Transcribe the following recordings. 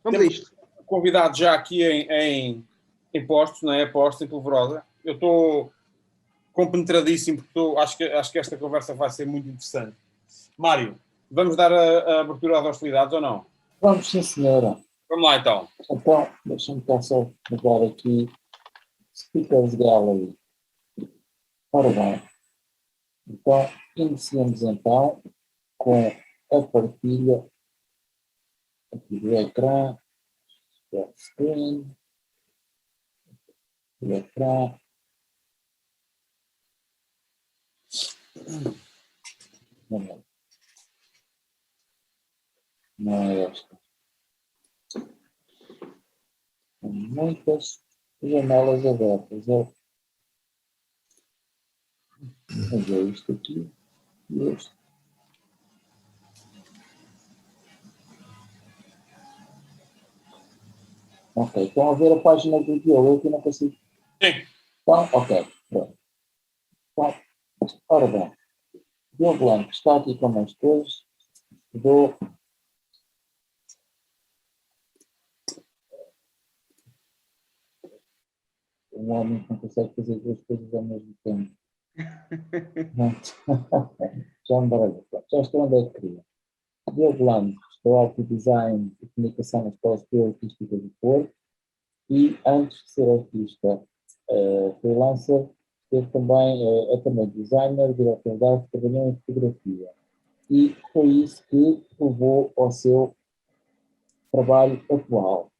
Vamos a isto. Convidado já aqui em postos, não é? Postos em Polvorosa. Eu estou compenetradíssimo porque acho que esta conversa vai ser muito interessante. Mário, vamos dar a abertura às hostilidades ou não? Vamos, sim, senhora. Vamos lá, então. Então, deixa-me cá só mudar aqui Speakers Gallery. Ora bem. Então, iniciamos então com a partilha aqui do ecrã, screen, do ecrã. Não é esta. Tem muitas janelas abertas. Mas é isto aqui e este. Ok, estão a ver a página do Diogo, eu aqui não consigo. Sim. Então, ok, pronto. Então, ora bem, Diogo Blanco está aqui com mais coisas. Dou. Um homem que não consegue fazer duas coisas ao mesmo tempo. Já me baralho. Já estou onde é que queria. Diogo Blanco, estou Arte Design e Comunicação na Escola Superior Artística do Porto. E antes de ser artista freelancer, é também designer, diretor de arte, trabalhou em fotografia. E foi isso que levou ao seu trabalho atual.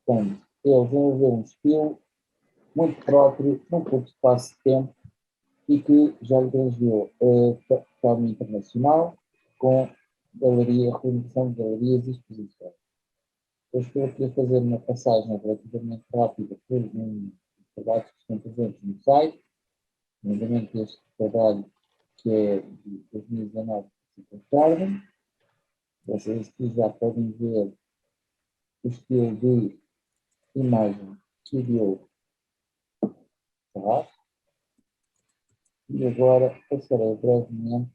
Portanto, ele desenvolveu um estilo muito próprio, num curto espaço de tempo, e que já lhe ganhou fama internacional, com realização de galerias e exposições. Eu estou aqui a fazer uma passagem relativamente rápida por um trabalho que estão presentes no site, nomeadamente este trabalho que é de 2019, de Garden. Vocês aqui já podem ver o estilo de imagem que o Diogo faz. E agora passarei brevemente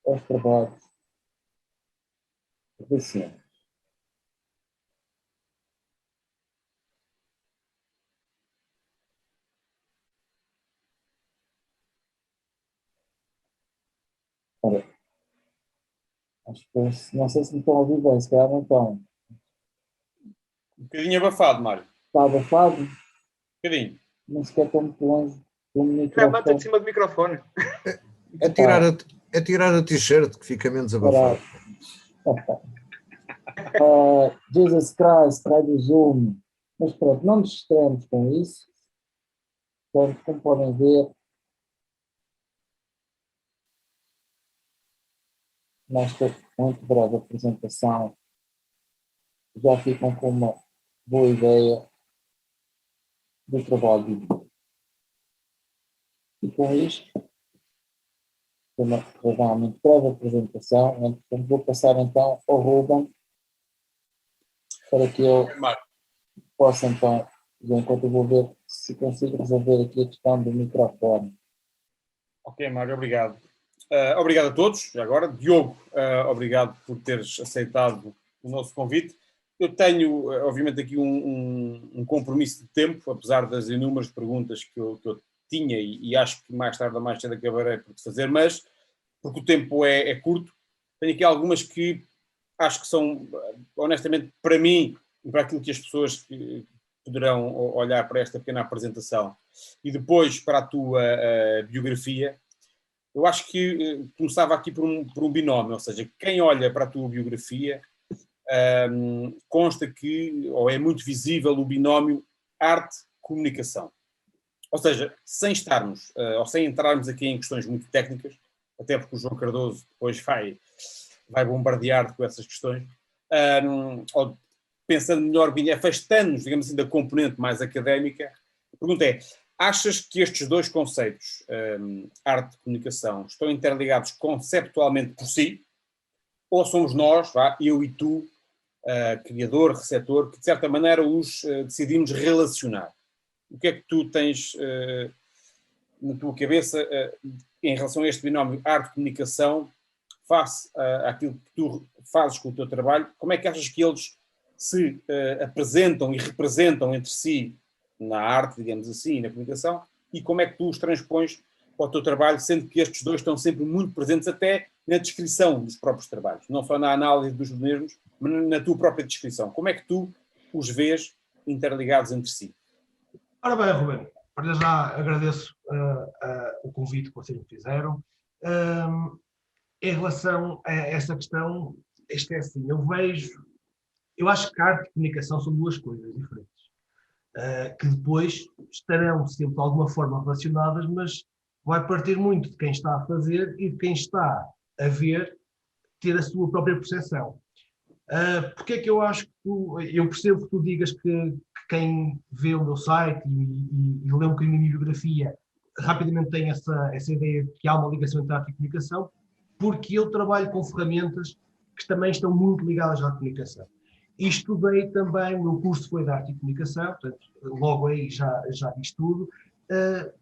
aos trabalhos recentes. Ora, acho que não sei se me estão a ouvir bem, se calhar não estão. Um bocadinho abafado, Mário. Está abafado? Um bocadinho. Nem sequer estou muito longe do microfone. Mata de cima do microfone. É tirar a t-shirt que fica menos abafado. Jesus Christ, traz o zoom. Mas pronto, não nos distraemos com isso. Portanto, como podem ver, nesta muito breve apresentação, já ficam com uma boa ideia do trabalho de Diogo. E com isto, uma realmente breve apresentação, então vou passar então ao Ruben para que eu possa então, enquanto eu vou ver se consigo resolver aqui a questão do microfone. Ok, Mário, obrigado. Obrigado a todos, já agora. Diogo, obrigado por teres aceitado o nosso convite. Eu tenho, obviamente, aqui um compromisso de tempo, apesar das inúmeras perguntas que eu tinha e acho que mais tarde ou mais cedo acabarei por te fazer, mas porque o tempo é curto, tenho aqui algumas que acho que são, honestamente, para mim e para aquilo que as pessoas poderão olhar para esta pequena apresentação e depois para a tua biografia. Eu acho que começava aqui por um binómio, ou seja, quem olha para a tua biografia consta que, ou é muito visível, o binómio arte-comunicação. Ou seja, sem estarmos, ou sem entrarmos aqui em questões muito técnicas, até porque o João Cardoso depois vai bombardear com essas questões, ou pensando melhor, afastando-nos, digamos assim, da componente mais académica, a pergunta é: achas que estes dois conceitos, arte e comunicação, estão interligados conceptualmente por si? Ou somos nós, eu e tu, criador, receptor, que de certa maneira os decidimos relacionar? O que é que tu tens na tua cabeça em relação a este binómio arte-comunicação, face àquilo que tu fazes com o teu trabalho, como é que achas que eles se apresentam e representam entre si na arte, digamos assim, e na comunicação, e como é que tu os transpões para o teu trabalho, sendo que estes dois estão sempre muito presentes até na descrição dos próprios trabalhos, não só na análise dos mesmos, mas na tua própria descrição. Como é que tu os vês interligados entre si? Ora bem, Ruben, para já agradeço o convite que vocês me fizeram. Em relação a essa questão, isto é assim, eu acho que arte e comunicação são duas coisas diferentes, que depois estarão sempre de alguma forma relacionadas, mas vai partir muito de quem está a fazer e de quem está a ver ter a sua própria percepção. Porque é que eu acho que eu percebo que tu digas que quem vê o meu site e lê um bocadinho a minha biografia rapidamente tem essa ideia de que há uma ligação entre arte e comunicação, porque eu trabalho com ferramentas que também estão muito ligadas à comunicação. E estudei também, o meu curso foi de arte e comunicação, portanto, logo aí já diz tudo. É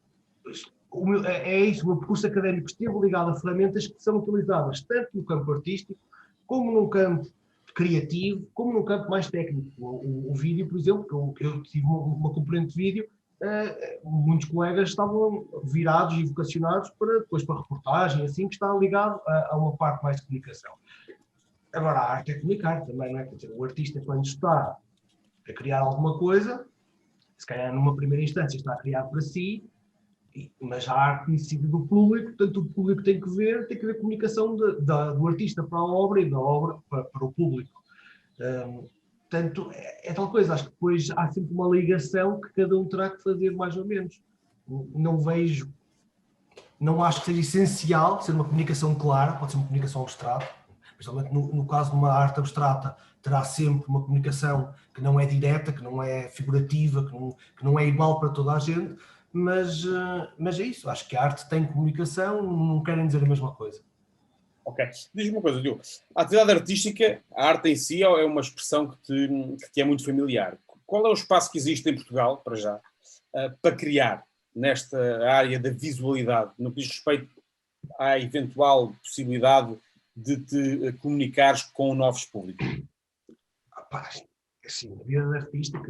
isso, o meu percurso académico esteve ligado a ferramentas que são utilizadas tanto no campo artístico, como num campo criativo, como num campo mais técnico. O vídeo, por exemplo, que eu tive uma componente de vídeo, muitos colegas estavam virados e vocacionados depois para reportagem, assim, que está ligado a uma parte mais de comunicação. Agora, a arte é comunicar também, não é? Quer dizer, o artista, quando está a criar alguma coisa, se calhar numa primeira instância está a criar para si, mas a arte necessita do público, portanto o público tem que haver comunicação do artista para a obra e da obra para o público. Portanto, é tal coisa, acho que depois há sempre uma ligação que cada um terá que fazer mais ou menos. Não acho que seja essencial ser uma comunicação clara, pode ser uma comunicação abstrata, principalmente no caso de uma arte abstrata, terá sempre uma comunicação que não é direta, que não é figurativa, que não é igual para toda a gente, mas é isso, acho que a arte tem comunicação, não querem dizer a mesma coisa. Ok. Diz-me uma coisa, Diogo. A atividade artística, a arte em si, é uma expressão que te é muito familiar. Qual é o espaço que existe em Portugal, para já, para criar nesta área da visualidade, no que diz respeito à eventual possibilidade de te comunicares com novos públicos? Assim, na vida do artista,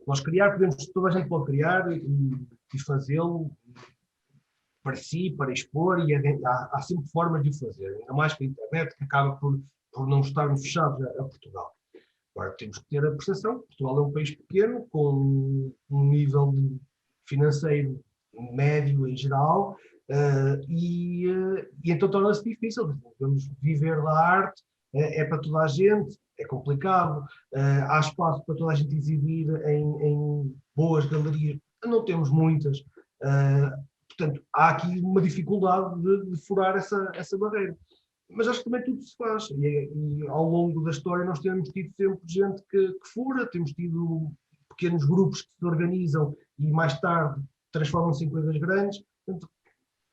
nós podemos, toda a gente pode criar e fazê-lo para si, para expor, e há sempre formas de o fazer, ainda mais com a internet, que acaba por não estarmos fechados a Portugal. Agora, temos que ter a percepção que Portugal é um país pequeno, com um nível financeiro médio em geral, e então torna-se difícil. Vamos viver da arte, é para toda a gente, é complicado, há espaço para toda a gente exibir em boas galerias, não temos muitas. Portanto, há aqui uma dificuldade de furar essa barreira. Mas acho que também tudo se faz. E ao longo da história nós temos tido sempre gente que fura, temos tido pequenos grupos que se organizam e mais tarde transformam-se em coisas grandes. Portanto,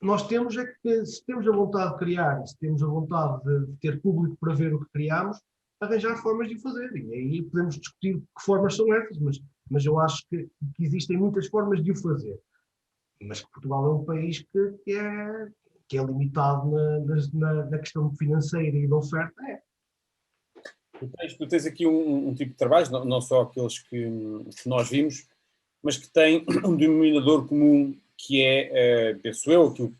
nós temos é que, se temos a vontade de criar, se temos a vontade de ter público para ver o que criamos, arranjar formas de o fazer. E aí podemos discutir que formas são essas, mas eu acho que existem muitas formas de o fazer. Mas que Portugal é um país que é limitado na questão financeira e da oferta. Tu tens aqui um tipo de trabalhos, não só aqueles que nós vimos, mas que tem um denominador comum que é, penso eu, aquilo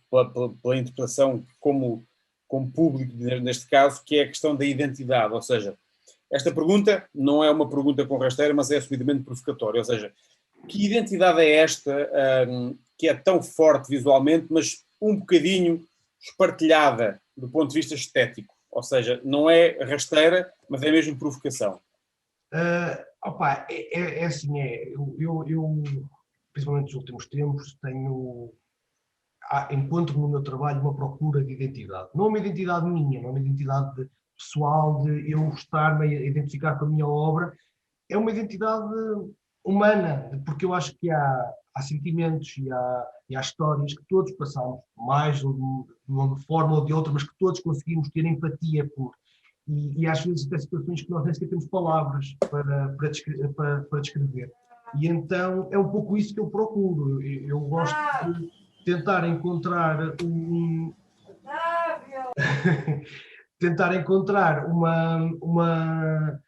pela interpretação como público, neste caso, que é a questão da identidade. Ou seja, esta pergunta não é uma pergunta com rasteira, mas é assumidamente provocatória. Ou seja, que identidade é esta que é tão forte visualmente, mas um bocadinho espartilhada do ponto de vista estético? Ou seja, não é rasteira, mas é mesmo provocação. É assim, eu, principalmente nos últimos tempos, encontro no meu trabalho uma procura de identidade. Não uma identidade minha, não uma identidade pessoal de eu estar-me a identificar com a minha obra, é uma identidade humana, porque eu acho que há sentimentos e há histórias que todos passamos, mais de uma forma ou de outra, mas que todos conseguimos ter empatia por. E às vezes tem situações que nós nem sequer temos palavras para descrever. E então é um pouco isso que eu procuro. Eu gosto de tentar encontrar tentar encontrar uma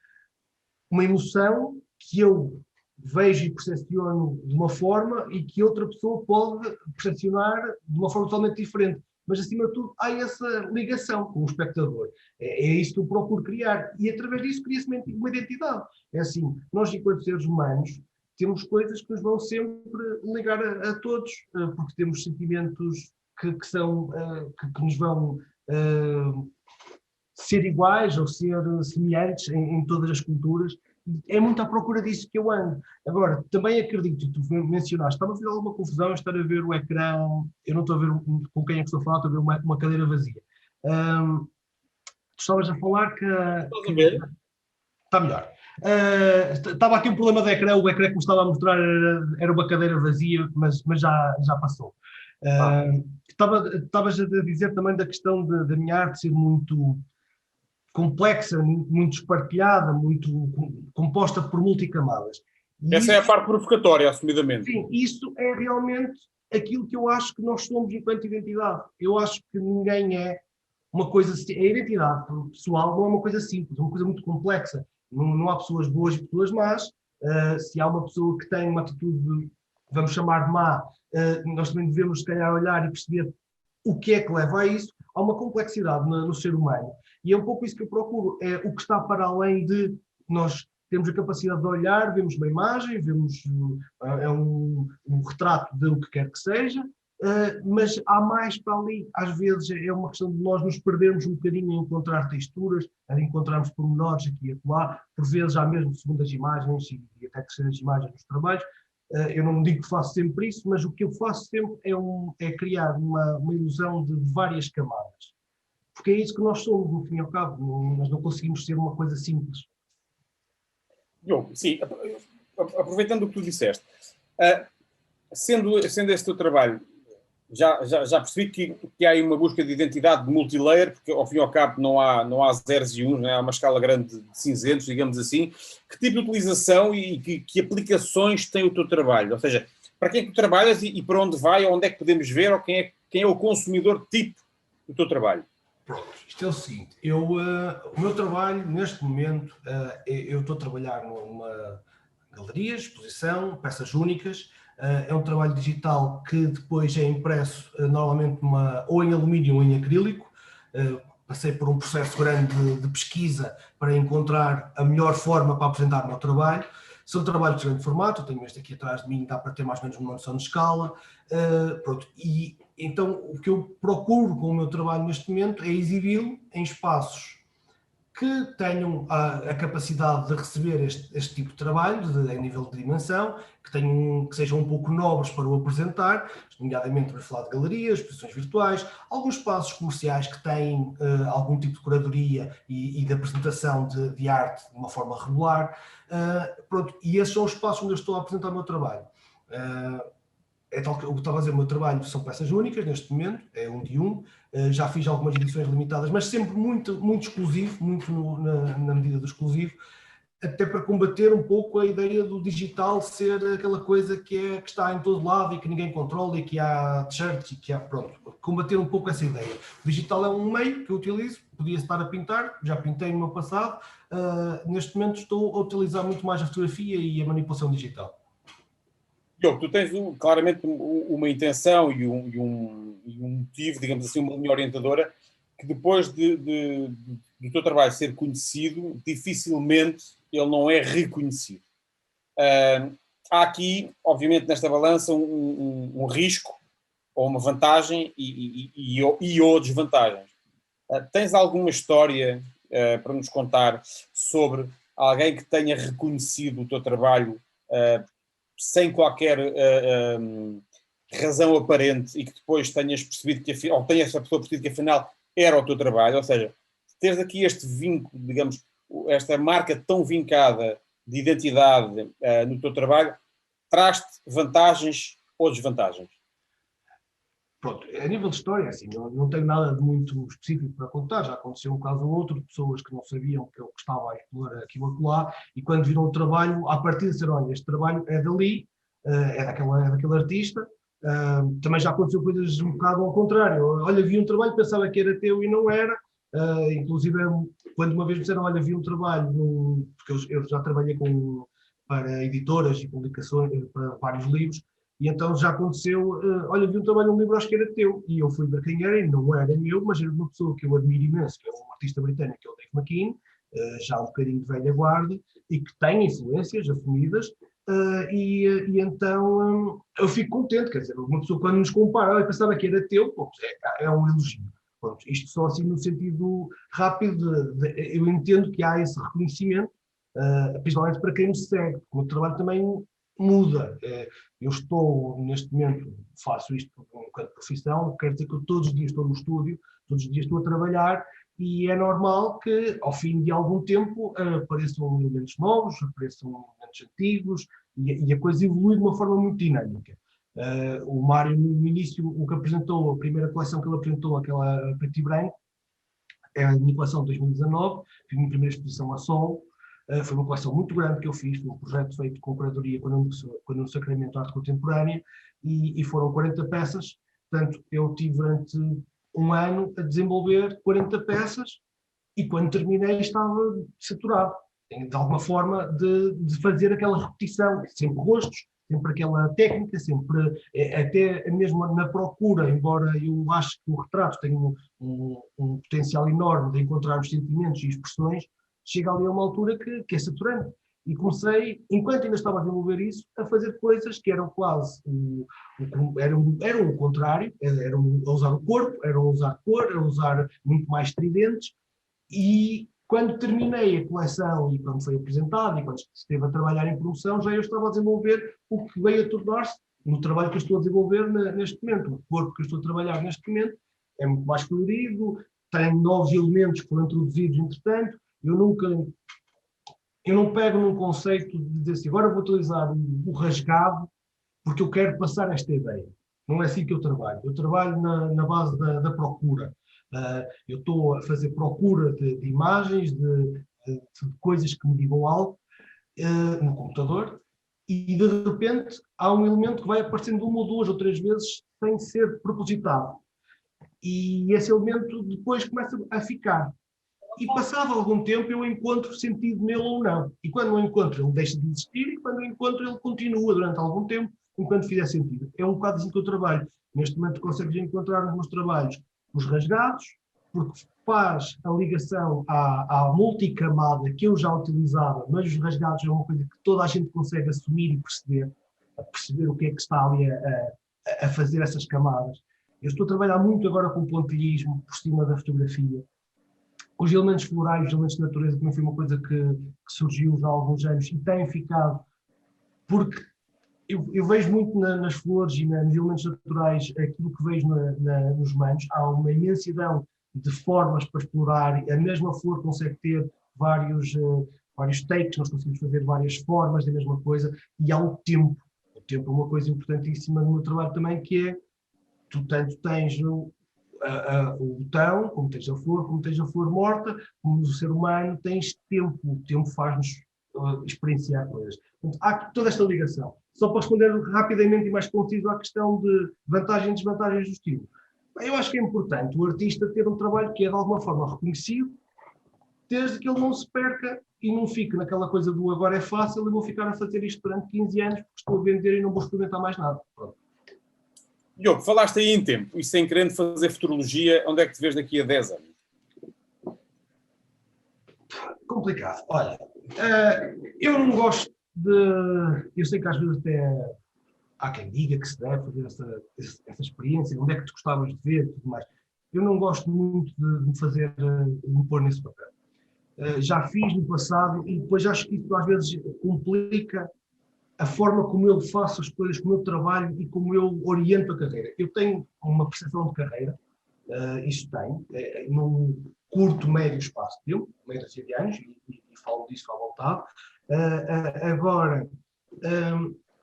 emoção que eu vejo e percepciono de uma forma e que outra pessoa pode percepcionar de uma forma totalmente diferente. Mas, acima de tudo, há essa ligação com o espectador. É isso que eu procuro criar. E, através disso, cria-se uma identidade. É assim, nós, enquanto seres humanos, temos coisas que nos vão sempre ligar a todos, porque temos sentimentos que nos vão ser iguais ou ser semelhantes em todas as culturas. É muito à procura disso que eu ando. Agora, também acredito, tu mencionaste, estava a fazer alguma confusão estar a ver o ecrã, eu não estou a ver com quem é que estou a falar, estou a ver uma cadeira vazia. Tu estavas a falar que está melhor. Estava aqui um problema de ecrã, o ecrã que me estava a mostrar era uma cadeira vazia, mas já passou. Estavas a dizer também da questão da minha arte ser muito complexa, muito espartilhada, muito composta por multicamadas. Essa é a parte provocatória, assumidamente. Sim, isso é realmente aquilo que eu acho que nós somos enquanto identidade. Eu acho que ninguém é uma coisa... A identidade pessoal não é uma coisa simples, é uma coisa muito complexa. Não há pessoas boas e pessoas más. Se há uma pessoa que tem uma atitude, vamos chamar de má, nós também devemos, se calhar, olhar e perceber o que é que leva a isso. Há uma complexidade no ser humano. E é um pouco isso que eu procuro. É o que está para além de nós termos a capacidade de olhar, vemos uma imagem, vemos um retrato de o que quer que seja, mas há mais para ali. Às vezes é uma questão de nós nos perdermos um bocadinho em encontrar texturas, a encontrarmos pormenores aqui e acolá, por vezes há mesmo segundas imagens e até terceiras imagens nos trabalhos. Eu não digo que faço sempre isso, mas o que eu faço sempre é criar uma ilusão de várias camadas. Porque é isso que nós somos, no fim e ao cabo. Nós não conseguimos ser uma coisa simples. Sim, aproveitando o que tu disseste, sendo esse teu trabalho, já percebi que há aí uma busca de identidade de multilayer, porque ao fim e ao cabo não há zeros e uns, há uma escala grande de cinzentos, digamos assim. Que tipo de utilização e que aplicações tem o teu trabalho? Ou seja, para quem é que tu trabalhas e para onde vai, ou onde é que podemos ver, ou quem é o consumidor tipo do teu trabalho? Pronto, isto é o seguinte, o meu trabalho neste momento, eu estou a trabalhar numa galeria, exposição, peças únicas, é um trabalho digital que depois é impresso normalmente ou em alumínio ou em acrílico. Passei por um processo grande de pesquisa para encontrar a melhor forma para apresentar o meu trabalho. São trabalhos de grande formato, eu tenho este aqui atrás de mim, dá para ter mais ou menos uma noção de escala. Pronto, e então o que eu procuro com o meu trabalho neste momento é exibi-lo em espaços que tenham a capacidade de receber este tipo de trabalho, em nível de dimensão, que sejam um pouco nobres para o apresentar, nomeadamente para falar de galerias, exposições virtuais, alguns espaços comerciais que têm algum tipo de curadoria e de apresentação de arte de uma forma regular. Pronto, e esses são os espaços onde eu estou a apresentar o meu trabalho. É tal que eu estava a dizer, o meu trabalho são peças únicas neste momento, é um de um. Já fiz algumas edições limitadas, mas sempre muito, muito exclusivo, muito na medida do exclusivo, até para combater um pouco a ideia do digital ser aquela coisa que está em todo lado e que ninguém controla e que há t-shirts e que há, pronto, combater um pouco essa ideia. O digital é um meio que eu utilizo, podia estar a pintar, já pintei no meu passado, neste momento estou a utilizar muito mais a fotografia e a manipulação digital. Diogo, tu tens claramente uma intenção e um motivo, digamos assim, uma linha orientadora, que depois do teu trabalho ser conhecido, dificilmente ele não é reconhecido. Há aqui, obviamente, nesta balança, um risco, ou uma vantagem ou desvantagens. Tens alguma história para nos contar sobre alguém que tenha reconhecido o teu trabalho sem qualquer razão aparente e que depois tenhas percebido ou tenha essa pessoa percebido que afinal era o teu trabalho, ou seja, teres aqui este vínculo, digamos, esta marca tão vincada de identidade no teu trabalho, traz-te vantagens ou desvantagens? Pronto, a nível de história, assim, não tenho nada de muito específico para contar, já aconteceu um caso ou outro de pessoas que não sabiam que eu estava a explorar aquilo acolá e quando viram o trabalho, a partir de dizer, olha, este trabalho é dali, é daquele artista, Também já aconteceu coisas um bocado ao contrário. Olha, vi um trabalho, pensava que era teu e não era. Inclusive, quando uma vez me disseram, olha, vi um trabalho, porque eu já trabalhei para editoras e publicações, para vários livros, e então já aconteceu, olha, vi um trabalho num livro, acho que era teu, e eu fui ver quem era, e não era meu, mas era uma pessoa que eu admiro imenso, que é um artista britânico, que é o Dave McKean, já um bocadinho de velha guarda, e que tem influências assumidas, e então eu fico contente, quer dizer, uma pessoa quando nos compara, eu pensava que era teu, pô, é um elogio. Pronto, isto só assim no sentido rápido, eu entendo que há esse reconhecimento, principalmente para quem me segue, porque o meu trabalho também muda. Eu estou, neste momento, faço isto enquanto profissão, quer dizer que eu todos os dias estou no estúdio, todos os dias estou a trabalhar, e é normal que, ao fim de algum tempo, apareçam elementos novos, apareçam elementos antigos, e a coisa evolui de uma forma muito dinâmica. O Mário, no início, o que apresentou, a primeira coleção que ele apresentou, aquela preto e branco, é a minha coleção de 2019, foi a minha primeira exposição a solo. Foi uma coleção muito grande que eu fiz, um projeto feito com curadoria com o Sacramento de Arte Contemporânea, e foram 40 peças. Portanto, eu tive durante um ano a desenvolver 40 peças, e quando terminei estava saturado. De alguma forma de fazer aquela repetição, sempre rostos, sempre aquela técnica, sempre, até mesmo na procura, embora eu acho que o retrato tenha um potencial enorme de encontrar os sentimentos e expressões, chega ali a uma altura que é saturante. E comecei, enquanto ainda estava a desenvolver isso, a fazer coisas que eram quase, eram o contrário, eram a usar o corpo, eram a usar cor, eram a usar muito mais tridentes, e quando terminei a coleção e quando foi apresentada e quando esteve a trabalhar em produção, já eu estava a desenvolver o que veio a tornar-se no trabalho que eu estou a desenvolver neste momento. O corpo que eu estou a trabalhar neste momento é muito mais colorido, tem novos elementos que foram introduzidos entretanto. Eu não pego num conceito de dizer assim, agora vou utilizar o rasgado porque eu quero passar esta ideia. Não é assim que eu trabalho. Eu trabalho na base da procura. Eu estou a fazer procura de imagens, de coisas que me digam algo no computador, e de repente há um elemento que vai aparecendo uma ou duas ou três vezes sem ser propositado. E esse elemento depois começa a ficar. E passado algum tempo eu encontro sentido nele ou não. E quando não encontro, ele deixa de existir, e quando eu encontro, ele continua durante algum tempo, enquanto fizer sentido. É um bocado assim que eu trabalho. Neste momento consegues encontrar nos meus trabalhos os rasgados, porque faz a ligação à multicamada que eu já utilizava, mas os rasgados é uma coisa que toda a gente consegue assumir e perceber o que é que está ali a fazer essas camadas. Eu estou a trabalhar muito agora com pontilhismo por cima da fotografia. Os elementos florais, os elementos de natureza também foi uma coisa que surgiu já há alguns anos e tem ficado, porque eu vejo muito nas flores e nos elementos naturais aquilo que vejo nos humanos. Há uma imensidão de formas para explorar, a mesma flor consegue ter vários takes, nós conseguimos fazer várias formas da mesma coisa, e há o tempo. O tempo é uma coisa importantíssima no meu trabalho também, que é, tu tanto tens o botão, como tens a flor morta, como o ser humano tens tempo, o tempo faz-nos experienciar coisas. Portanto, há toda esta ligação. Só para responder rapidamente e mais conciso à questão de vantagens e desvantagens do estilo. Eu acho que é importante o artista ter um trabalho que é de alguma forma reconhecido, desde que ele não se perca e não fique naquela coisa do agora é fácil e vou ficar a fazer isto durante 15 anos porque estou a vender e não vou experimentar mais nada. Pronto. Diogo, falaste aí em tempo e sem querendo fazer futurologia, onde é que te vês daqui a 10 anos? Complicado. Olha, eu não gosto de... Eu sei que às vezes até há quem diga que se deve fazer essa experiência, onde é que tu gostavas de ver e tudo mais. Eu não gosto muito de me pôr nesse papel. Já fiz no passado e depois acho que isso às vezes complica a forma como eu faço as coisas, como eu trabalho e como eu oriento a carreira. Eu tenho uma percepção de carreira, isso tenho, num curto, médio espaço de tempo, meio de anos, e falo disso à vontade. Agora,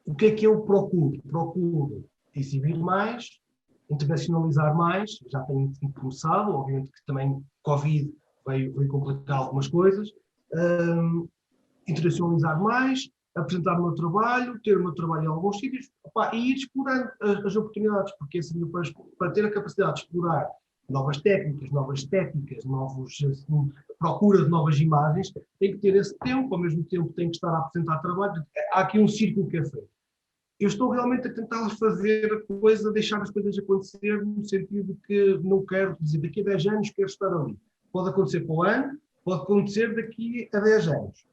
o que é que eu procuro? Procuro exibir mais, internacionalizar mais, já tenho começado, obviamente que também Covid veio complicar algumas coisas, internacionalizar mais, apresentar o meu trabalho, ter o meu trabalho em alguns sítios, opá, e ir explorando as oportunidades, porque assim, para ter a capacidade de explorar novas técnicas, novas estéticas, assim, procura de novas imagens, tem que ter esse tempo, ao mesmo tempo tem que estar a apresentar trabalho. Há aqui um círculo que é feito. Eu estou realmente a tentar fazer a coisa, deixar as coisas acontecer, no sentido de que não quero dizer daqui a 10 anos quero estar ali. Pode acontecer para o ano, pode acontecer daqui a 10 anos.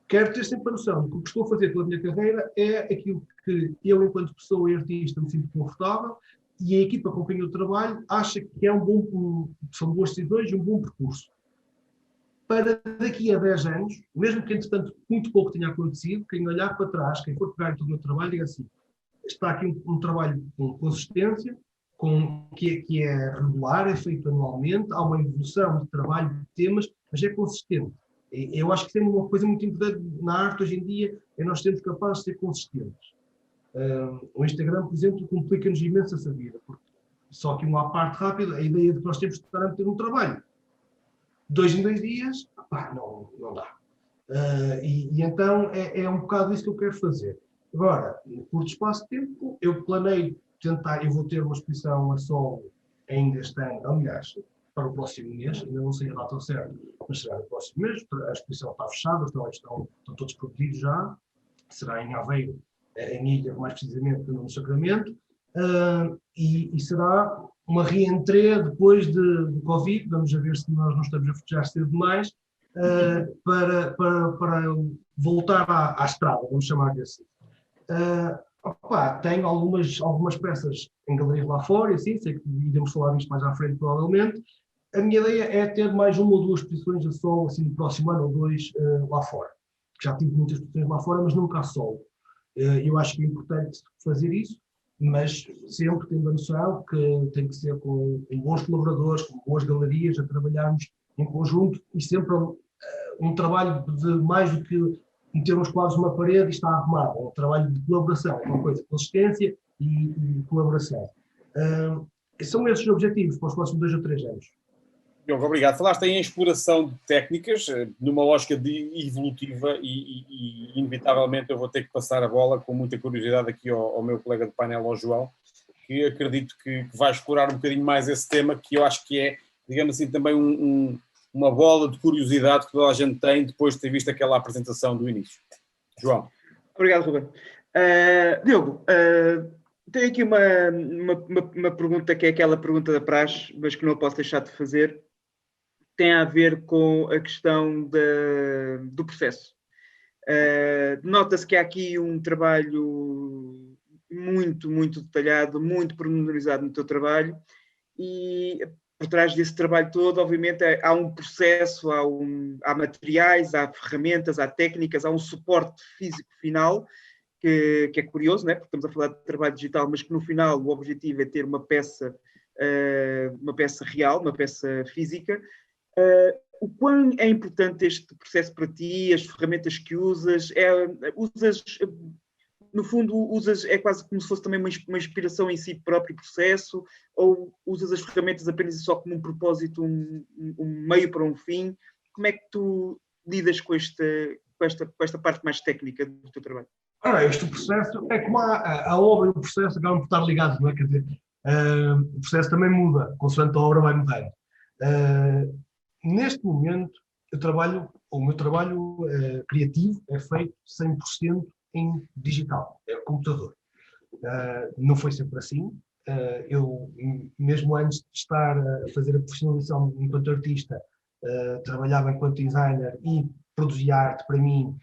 Quero ter sempre a noção de que o que estou a fazer pela minha carreira é aquilo que eu, enquanto pessoa e artista, me sinto confortável e a equipa com quem eu trabalho acha que é são boas decisões e um bom percurso. Para daqui a 10 anos, mesmo que, entretanto, muito pouco tenha acontecido, quem olhar para trás, quem for pegar todo o meu trabalho, diga assim, está aqui um trabalho com consistência, que é regular, é feito anualmente, há uma evolução de trabalho, de temas, mas é consistente. Eu acho que tem uma coisa muito importante na arte hoje em dia, é nós sermos capazes de ser consistentes. O Instagram, por exemplo, complica-nos imenso essa vida, porque só que uma parte rápida, a ideia de que nós temos de estar a ter um trabalho 2 em 2 dias, não dá. E então é um bocado isso que eu quero fazer. Agora, no curto espaço de tempo, eu planeio tentar, eu vou ter uma exposição a solo ainda este ano, aliás, para o próximo mês, ainda não sei a data certa, mas será no próximo mês, a exposição está fechada, os trabalhos estão todos produzidos já, será em Aveiro, em Ilha, mais precisamente, no Sacramento, e será uma reentrée depois de Covid, vamos ver se nós não estamos a festejar cedo demais, para voltar à estrada, vamos chamar assim. Tenho algumas peças em galerias lá fora, assim, sei que iremos falar disto mais à frente, provavelmente. A minha ideia é ter mais 1 ou 2 exposições a solo, assim, no próximo ano ou 2 lá fora. Já tive muitas exposições lá fora, mas nunca a solo. Eu acho que é importante fazer isso, mas sempre tendo a noção que tem que ser com bons colaboradores, com boas galerias, a trabalharmos em conjunto e sempre um trabalho de mais do que meter uns quadros numa parede e está arrumado. É um trabalho de colaboração, é uma coisa, consistência e colaboração. São esses os objetivos para os próximos 2 ou 3 anos. Diogo, obrigado. Falaste em exploração de técnicas, numa lógica evolutiva e inevitavelmente eu vou ter que passar a bola com muita curiosidade aqui ao meu colega de painel, ao João, que acredito que vai explorar um bocadinho mais esse tema, que eu acho que é, digamos assim, também uma bola de curiosidade que toda a gente tem depois de ter visto aquela apresentação do início. João. Obrigado, Ruben. Diogo, tenho aqui uma pergunta que é aquela pergunta da praxe, mas que não posso deixar de fazer. Tem a ver com a questão do processo. Nota-se que há aqui um trabalho muito, muito detalhado, muito pormenorizado no teu trabalho e por trás desse trabalho todo, obviamente, há um processo, há materiais, há ferramentas, há técnicas, há um suporte físico final que é curioso, né? Porque estamos a falar de trabalho digital, mas que no final o objetivo é ter uma peça real, uma peça física. O quão é importante este processo para ti, as ferramentas que usas, no fundo usas, é quase como se fosse também uma inspiração em si próprio processo, ou usas as ferramentas apenas só como um propósito, um meio para um fim? Como é que tu lidas com esta parte mais técnica do teu trabalho? Este processo é como a obra e o processo acabam por estar ligados, não é? Quer dizer, o processo também muda, consoante a obra vai mudando. Neste momento, o meu trabalho criativo é feito 100% em digital, é computador. Não foi sempre assim. Eu, mesmo antes de estar a fazer a profissionalização enquanto artista, trabalhava enquanto designer e produzia arte para mim,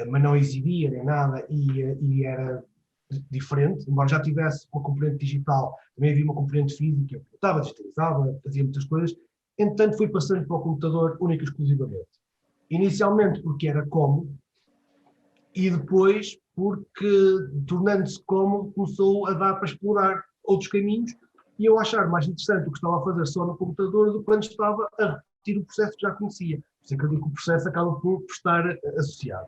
mas não exibia nem nada e era diferente, embora já tivesse uma componente digital, também havia uma componente física, eu estava digitalizava, fazia muitas coisas. Entretanto, fui passando para o computador única e exclusivamente. Inicialmente porque era cómodo e depois porque, tornando-se cómodo, começou a dar para explorar outros caminhos e eu achar mais interessante o que estava a fazer só no computador do que quando estava a repetir o processo que já conhecia. Por isso acredito que o processo acaba por estar associado.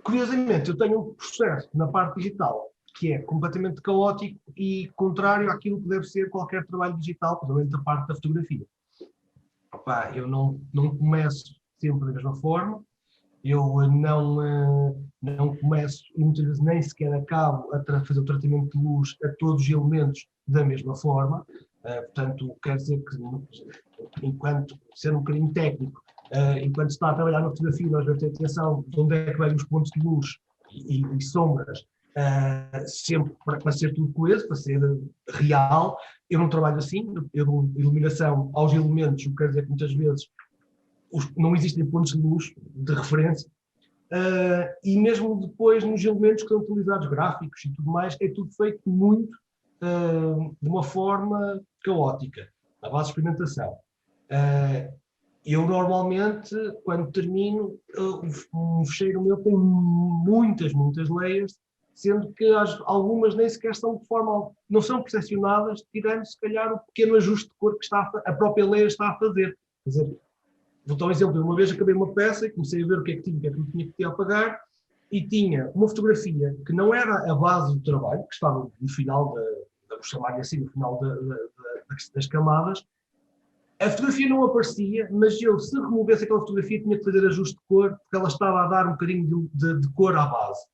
Curiosamente, eu tenho um processo na parte digital que é completamente caótico e contrário àquilo que deve ser qualquer trabalho digital, principalmente da parte da fotografia. Eu não começo sempre da mesma forma, eu não começo e muitas vezes nem sequer acabo a fazer o tratamento de luz a todos os elementos da mesma forma. Portanto, quer dizer que, enquanto sendo um bocadinho técnico, enquanto se está a trabalhar na fotografia, nós devemos ter atenção de onde é que vêm os pontos de luz e sombras, sempre para ser tudo coeso, para ser real. Eu não trabalho assim, eu dou iluminação aos elementos, o que quer dizer que muitas vezes não existem pontos de luz de referência, e mesmo depois nos elementos que são utilizados, gráficos e tudo mais, é tudo feito muito de uma forma caótica, à base de experimentação. Eu normalmente, quando termino, um fecheiro meu tem muitas layers, sendo que algumas nem sequer são de forma, não são percepcionadas, tirando se calhar o pequeno ajuste de cor que a própria layer está a fazer. Quer dizer, vou dar um exemplo, uma vez acabei uma peça e comecei a ver o que é que tinha, o que é que não tinha que apagar, e tinha uma fotografia que não era a base do trabalho, que estava no final, vamos chamar assim, no final das camadas. A fotografia não aparecia, mas eu, se removesse aquela fotografia, tinha que fazer ajuste de cor, porque ela estava a dar um bocadinho de cor à base.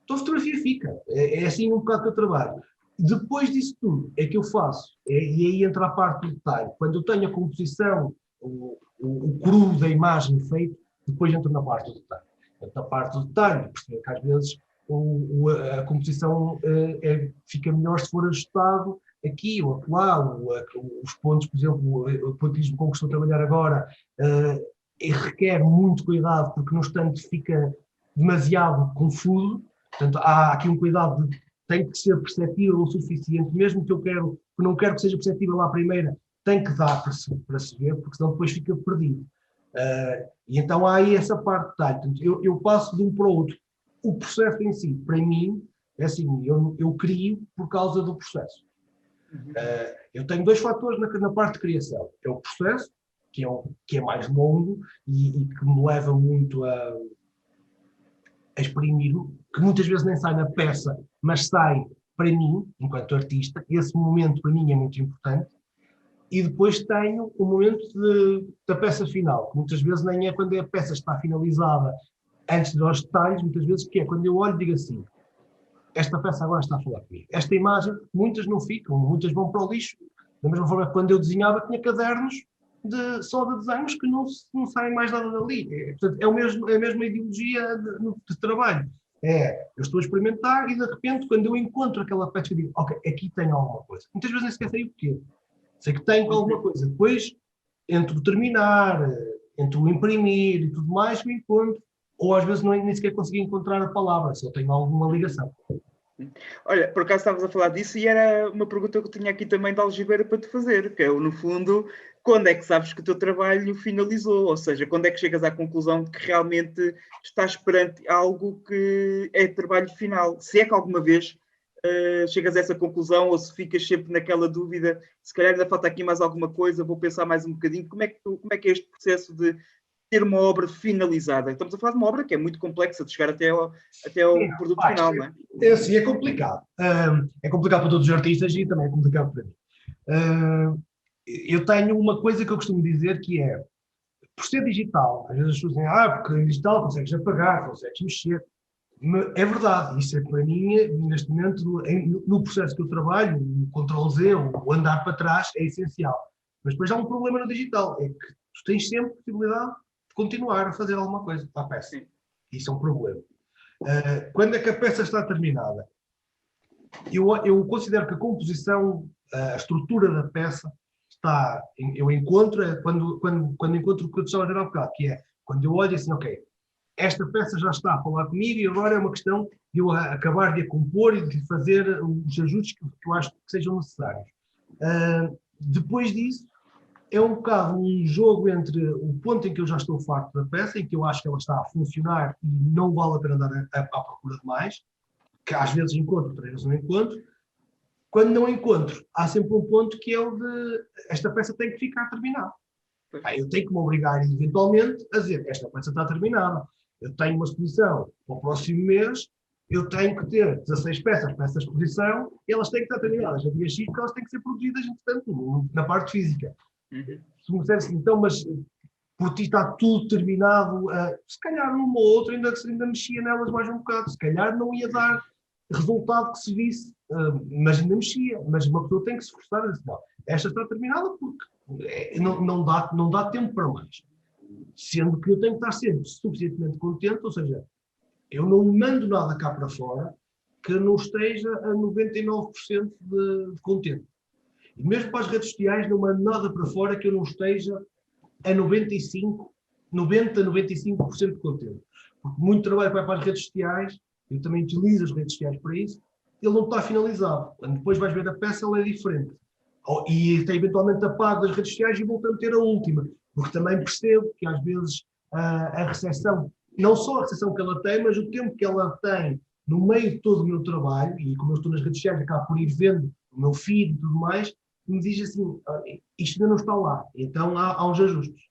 Então a fotografia fica, é assim um bocado que eu trabalho. Depois disso tudo, é que eu faço, e aí entra a parte do detalhe. Quando eu tenho a composição, o cru da imagem feito, depois entro na parte do detalhe. Na parte do detalhe, perceber que às vezes a composição fica melhor se for ajustado aqui ou acolá, os pontos, por exemplo, o pontilhismo com que estou a trabalhar agora, requer muito cuidado, porque no instante fica demasiado confuso. Portanto, há aqui um cuidado tem que ser perceptível o suficiente, mesmo que que não quero que seja perceptível à primeira, tem que dar para se ver, porque senão depois fica perdido. E então há aí essa parte de detalhe. Portanto, eu passo de um para o outro. O processo em si, para mim, é assim, eu crio por causa do processo. Eu tenho dois fatores na parte de criação. É o processo, que é mais longo e que me leva muito a exprimir-o, que muitas vezes nem sai na peça, mas sai para mim, enquanto artista. Esse momento para mim é muito importante. E depois tenho o momento da peça final, que muitas vezes nem é quando a peça está finalizada antes de aos detalhes, muitas vezes que é quando eu olho e digo assim, esta peça agora está a falar comigo. Esta imagem, muitas não ficam, muitas vão para o lixo. Da mesma forma que quando eu desenhava tinha cadernos só de desenhos que não saem mais nada dali. Portanto, é a mesma ideologia de trabalho. Eu estou a experimentar e de repente quando eu encontro aquela peça eu digo, ok, aqui tenho alguma coisa. Muitas vezes nem sequer sei o quê. Sei que tenho alguma coisa. Depois, entre o terminar, entre o imprimir e tudo mais, me encontro. Ou às vezes nem sequer consegui encontrar a palavra, se eu tenho alguma ligação. Olha, por acaso estavas a falar disso e era uma pergunta que eu tinha aqui também de Algibeira para te fazer, que é, no fundo, quando é que sabes que o teu trabalho finalizou? Ou seja, quando é que chegas à conclusão de que realmente estás perante algo que é trabalho final? Se é que alguma vez chegas a essa conclusão ou se ficas sempre naquela dúvida, se calhar ainda falta aqui mais alguma coisa, vou pensar mais um bocadinho. Como é que é este processo de ter uma obra finalizada? Estamos a falar de uma obra que é muito complexa de chegar até ao produto final, não é? Sim, é complicado. É complicado para todos os artistas e também é complicado para mim. Eu tenho uma coisa que eu costumo dizer que é, por ser digital, às vezes as pessoas dizem, porque em digital consegues apagar, consegues mexer. É verdade, isso é para mim, neste momento, no processo que eu trabalho, o Ctrl-Z, o andar para trás, é essencial. Mas depois há um problema no digital, é que tu tens sempre a possibilidade de continuar a fazer alguma coisa à peça. Isso é um problema. Quando é que a peça está terminada? Eu considero que a composição, a estrutura da peça, eu encontro, quando encontro o que eu estava a dizer há bocado, que é, quando eu olho assim, ok, esta peça já está a falar comigo e agora é uma questão de eu acabar de a compor e de fazer os ajustes que eu acho que sejam necessários. Depois disso, é um bocado um jogo entre o ponto em que eu já estou farto da peça, em que eu acho que ela está a funcionar e não vale a pena andar à procura de mais, que às vezes encontro, outras vezes não encontro. Quando não encontro, há sempre um ponto que é o de esta peça tem que ficar terminada. Eu tenho que me obrigar eventualmente a dizer esta peça está terminada. Eu tenho uma exposição para o próximo mês, eu tenho que ter 16 peças para essa exposição e elas têm que estar terminadas no dia X porque elas têm que ser produzidas, entretanto, na parte física. Se me disser assim, então, mas por ti está tudo terminado, se calhar numa ou outra ainda mexia nelas mais um bocado, se calhar não ia dar resultado que se visse, mas ainda mexia. Mas uma pessoa tem que se esforçar e dizer, não, esta está terminada porque não dá tempo para mais. Sendo que eu tenho que estar sempre suficientemente contente, ou seja, eu não mando nada cá para fora que não esteja a 99% de contente. E mesmo para as redes sociais não mando nada para fora que eu não esteja a 90-95% contente. Porque muito trabalho vai para as redes sociais, eu também utilizo as redes sociais para isso, ele não está finalizado. Depois vais ver a peça, ela é diferente. E até eventualmente apago das redes sociais e volto a meter a última. Porque também percebo que às vezes a recepção, não só a recepção que ela tem, mas o tempo que ela tem no meio de todo o meu trabalho, e como eu estou nas redes sociais, acabo por ir vendo o meu feed e tudo mais, me diz assim, isto ainda não está lá. Então há uns ajustes.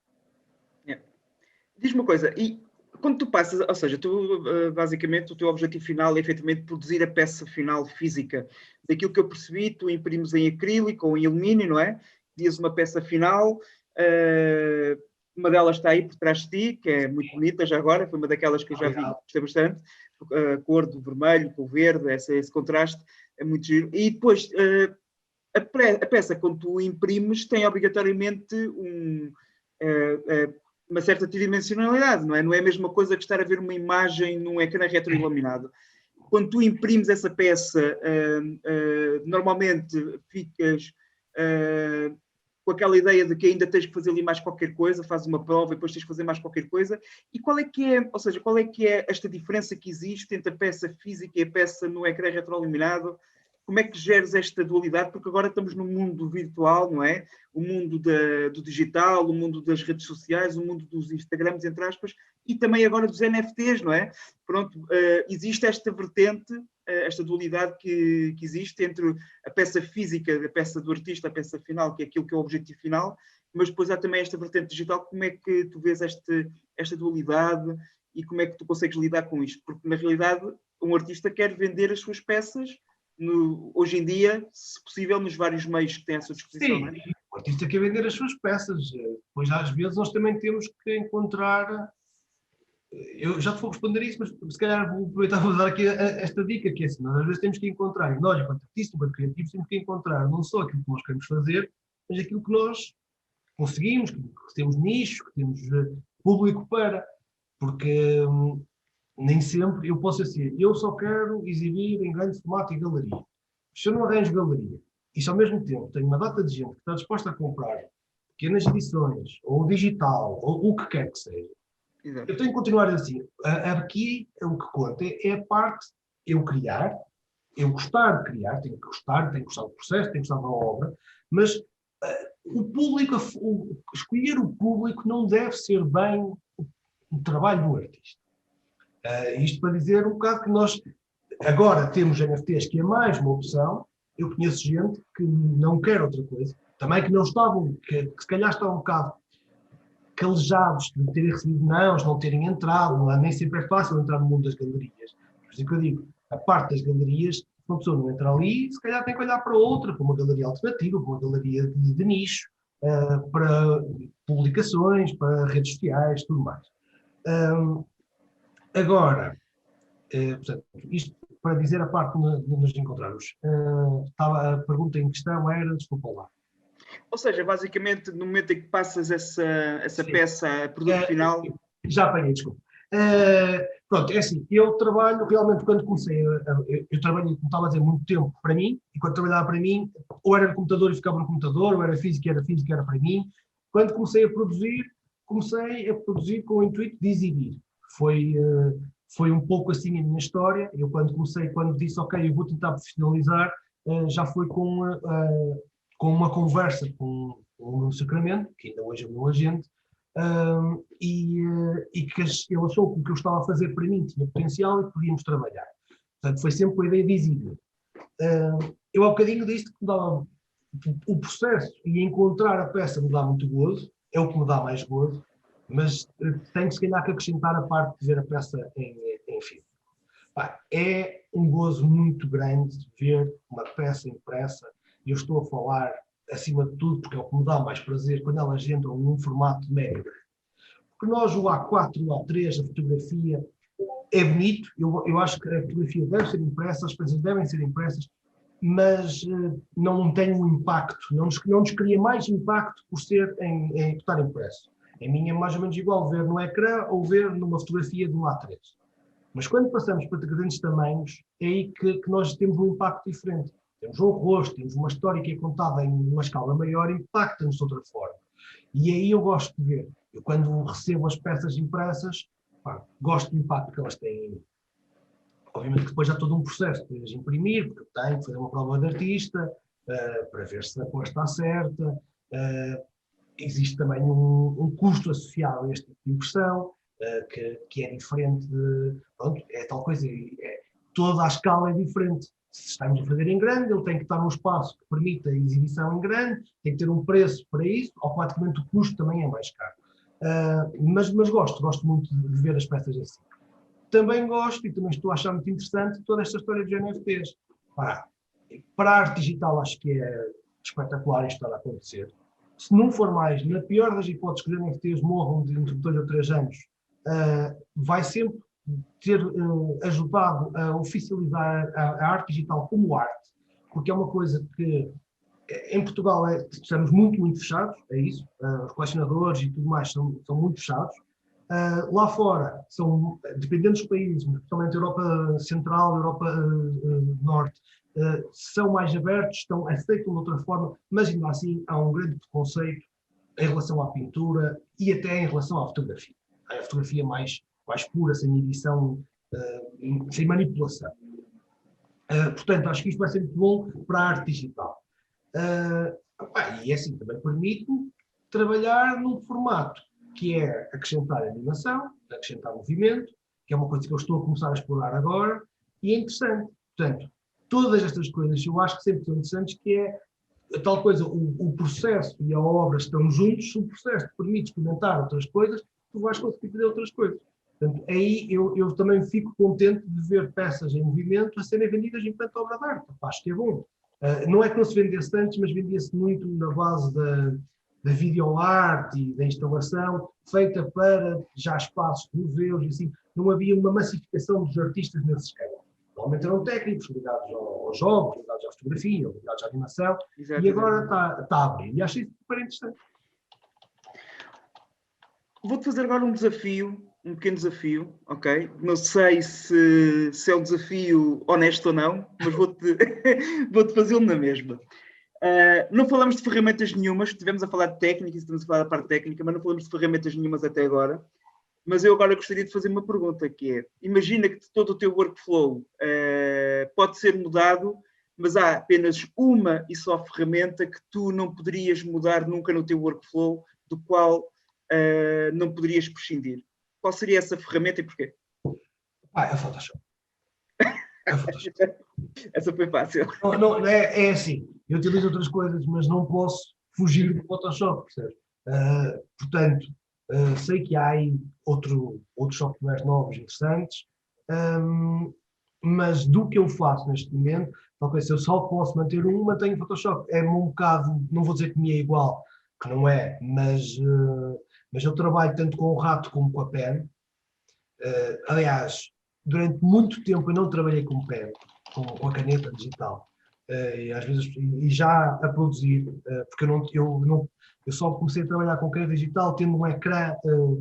Diz-me uma coisa, e quando tu passas, ou seja, tu basicamente o teu objetivo final é efetivamente produzir a peça final física. Daquilo que eu percebi, tu imprimes em acrílico ou em alumínio, não é? Dias uma peça final, uma delas está aí por trás de ti, que é muito bonita já agora, foi uma daquelas que eu já vi, gostei bastante, a cor do vermelho com o verde, esse contraste é muito giro. E depois, a peça, quando tu imprimes, tem obrigatoriamente uma certa tridimensionalidade, não é? Não é a mesma coisa que estar a ver uma imagem num ecrã retroiluminado. Quando tu imprimes essa peça, normalmente ficas com aquela ideia de que ainda tens que fazer ali mais qualquer coisa, fazes uma prova e depois tens que fazer mais qualquer coisa. E qual é que é esta diferença que existe entre a peça física e a peça no ecrã retroiluminado? Como é que geres esta dualidade? Porque agora estamos no mundo virtual, não é? O mundo do digital, o mundo das redes sociais, o mundo dos Instagrams, entre aspas, e também agora dos NFTs, não é? Pronto, existe esta vertente, esta dualidade que existe entre a peça física, a peça do artista, a peça final, que é aquilo que é o objetivo final, mas depois há também esta vertente digital. Como é que tu vês esta dualidade e como é que tu consegues lidar com isto? Porque, na realidade, um artista quer vender as suas peças hoje em dia, se possível, nos vários meios que tem à sua disposição. Sim, não é? o artista quer vender as suas peças. Depois, às vezes, nós também temos que encontrar... Eu já te vou responder isso, mas se calhar vou aproveitar para dar aqui esta dica, que é assim, nós às vezes temos que encontrar, nós, enquanto artistas, enquanto criativos, temos que encontrar não só aquilo que nós queremos fazer, mas aquilo que nós conseguimos, que temos nicho, que temos público para. Porque... nem sempre eu posso dizer, eu só quero exibir em grande formato e galeria. Se eu não arranjo galeria, e se ao mesmo tempo tenho uma data de gente que está disposta a comprar pequenas edições, ou digital, ou o que quer que seja, Exato. eu tenho que continuar assim. Aqui o que conta é a parte eu criar, eu gostar de criar, tenho que gostar do processo, tenho que gostar da obra, mas o público, escolher o público não deve ser bem o trabalho do artista. Isto para dizer um bocado que nós agora temos NFTs, que é mais uma opção. Eu conheço gente que não quer outra coisa, também que não estavam, que se calhar estão um bocado calejados de terem recebido não terem entrado, nem sempre é fácil entrar no mundo das galerias. Por isso que eu digo, a parte das galerias, se uma pessoa não entra ali, se calhar tem que olhar para outra, para uma galeria alternativa, para uma galeria de nicho, para publicações, para redes sociais, tudo mais. Agora, portanto, isto para dizer a parte de nos encontrarmos. A pergunta em questão era, desculpa lá. Ou seja, basicamente, no momento em que passas essa peça a produto final... Já apanhei, desculpa. Pronto, é assim, eu trabalho realmente, quando comecei, eu trabalhei, como estava a dizer, muito tempo para mim, e quando trabalhava para mim, ou era no computador e ficava no computador, ou era física, era para mim. Quando comecei a produzir com o intuito de exibir. Foi um pouco assim a minha história. Eu quando disse, ok, eu vou tentar profissionalizar, já foi com uma conversa com o meu Sacramento, que ainda hoje é o meu agente, e que ele achou que o que eu estava a fazer para mim tinha potencial e podíamos trabalhar. Portanto, foi sempre a ideia visível. Eu há bocadinho disse que me dava o processo e encontrar a peça me dá muito gozo, é o que me dá mais gozo, mas tenho se calhar que acrescentar a parte de ver a peça em filme. É um gozo muito grande ver uma peça impressa, e eu estou a falar acima de tudo porque é o que me dá mais prazer quando elas entram num formato médio. que nós o A4, o A3, a fotografia, é bonito, eu acho que a fotografia deve ser impressa, as coisas devem ser impressas, mas não tem um impacto, não nos cria mais impacto por estar impresso. A mim é mais ou menos igual ver no ecrã ou ver numa fotografia de um A3. Mas quando passamos para grandes tamanhos, é aí que nós temos um impacto diferente. Temos um rosto, temos uma história que é contada em uma escala maior, impacta-nos de outra forma. E aí eu gosto de ver. Eu, quando recebo as peças impressas, gosto do impacto que elas têm em mim. Obviamente que depois há todo um processo de imprimir, porque eu tenho que fazer uma prova de artista, para ver se a cor está certa. Existe também um custo associado a este tipo de impressão, que é diferente de... Pronto, é tal coisa, toda a escala é diferente. Se estamos a fazer em grande, ele tem que estar num espaço que permita a exibição em grande, tem que ter um preço para isso, automaticamente o custo também é mais caro. Mas gosto muito de ver as peças assim. Também gosto, e também estou a achar muito interessante, toda esta história dos NFTs. Para a arte digital acho que é espetacular isto estar a acontecer. Se não for mais, na pior das hipóteses que os NFTs morram dentro de 2 ou 3 anos, vai sempre ter ajudado a oficializar a arte digital como arte, porque é uma coisa que em Portugal estamos muito, muito fechados, é isso, os colecionadores e tudo mais são muito fechados. Lá fora, dependendo dos países, especialmente Europa Central, Europa Norte, são mais abertos, aceitam de outra forma, mas ainda assim há um grande preconceito em relação à pintura e até em relação à fotografia. A fotografia mais pura, sem edição, sem manipulação. Portanto, acho que isto vai ser muito bom para a arte digital. E assim também permite trabalhar num formato que é acrescentar animação, acrescentar movimento, que é uma coisa que eu estou a começar a explorar agora, e é interessante. Portanto, todas estas coisas eu acho que sempre são interessantes, que é a tal coisa, o processo e a obra estão juntos, se o processo te permite experimentar outras coisas, tu vais conseguir fazer outras coisas. Portanto, aí eu também fico contente de ver peças em movimento a serem vendidas enquanto obra de arte. Acho que é bom. Não é que não se vendesse antes, mas vendia-se muito na base da videoarte e da instalação, feita para já espaços de museus e assim. Não havia uma massificação dos artistas nesse esquema. Normalmente eram técnicos ligados aos jogos, ligados à fotografia, ligados à animação, exatamente. E agora está a abrir. E acho isso super interessante. Vou-te fazer agora um desafio, um pequeno desafio, ok? Não sei se é um desafio honesto ou não, mas vou-te fazê-lo na mesma. Não falamos de ferramentas nenhumas, estivemos a falar de técnica, estamos a falar da parte técnica, mas não falamos de ferramentas nenhumas até agora. Mas eu agora gostaria de fazer uma pergunta, que é, imagina que todo o teu workflow pode ser mudado, mas há apenas uma e só ferramenta que tu não poderias mudar nunca no teu workflow, do qual não poderias prescindir. Qual seria essa ferramenta e porquê? É a Photoshop. Essa foi fácil. Não, é assim, eu utilizo outras coisas, mas não posso fugir do Photoshop, percebes? Portanto, sei que há aí outros softwares novos interessantes, mas do que eu faço neste momento, se eu só posso manter mantenho o Photoshop. É um bocado, não vou dizer que me é igual, que não é, mas eu trabalho tanto com o rato como com a pen. Aliás, durante muito tempo eu não trabalhei com pen, com a caneta digital. E às vezes já a produzir, porque eu só comecei a trabalhar com caneta digital tendo um ecrã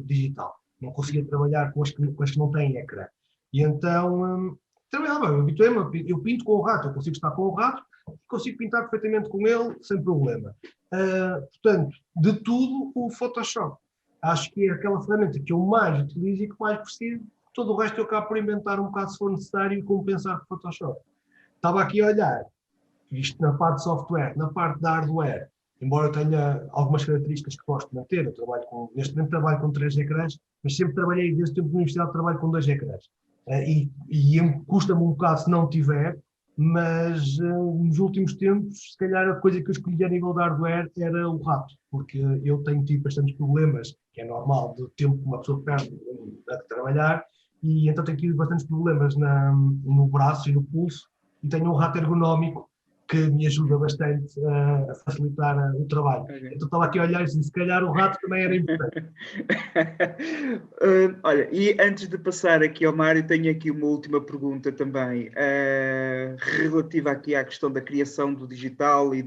digital. Não conseguia trabalhar com as que não têm ecrã. E então, trabalhava, eu habituei-me, eu pinto com o rato, eu consigo estar com o rato, consigo pintar perfeitamente com ele, sem problema. Portanto, de tudo, o Photoshop. Acho que é aquela ferramenta que eu mais utilizo e que mais preciso. Todo o resto eu acabo por inventar um bocado se for necessário e compensar com o Photoshop. Estava aqui a olhar, isto na parte de software, na parte da hardware, embora eu tenha algumas características que gosto de manter, neste momento trabalho com 3 ecrãs, mas sempre trabalhei, desde o tempo da universidade, trabalho com 2 ecrãs. E custa-me um bocado se não tiver, mas nos últimos tempos, se calhar a coisa que eu escolhi a nível de hardware era o rato, porque eu tenho tido bastantes problemas, que é normal, do tempo que uma pessoa perde a trabalhar, e então tenho tido bastantes problemas no braço e no pulso, e tenho um rato ergonómico que me ajuda bastante a facilitar o trabalho. Ok. Então estava aqui a olhar e disse, se calhar o rato também era importante. Olha, e antes de passar aqui ao Mário, tenho aqui uma última pergunta também, relativa aqui à questão da criação do digital e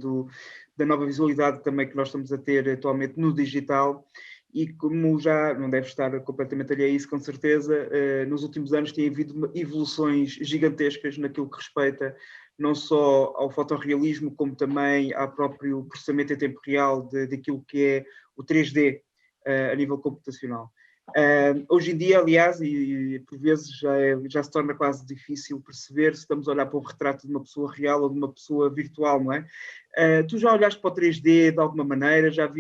da nova visualidade também que nós estamos a ter atualmente no digital. E como já não deve estar completamente alheio a isso, com certeza, nos últimos anos tem havido evoluções gigantescas naquilo que respeita não só ao fotorrealismo, como também ao próprio processamento em tempo real daquilo que é o 3D a nível computacional. Hoje em dia, aliás, e por vezes já se torna quase difícil perceber se estamos a olhar para um retrato de uma pessoa real ou de uma pessoa virtual, não é? Tu já olhaste para o 3D de alguma maneira? Já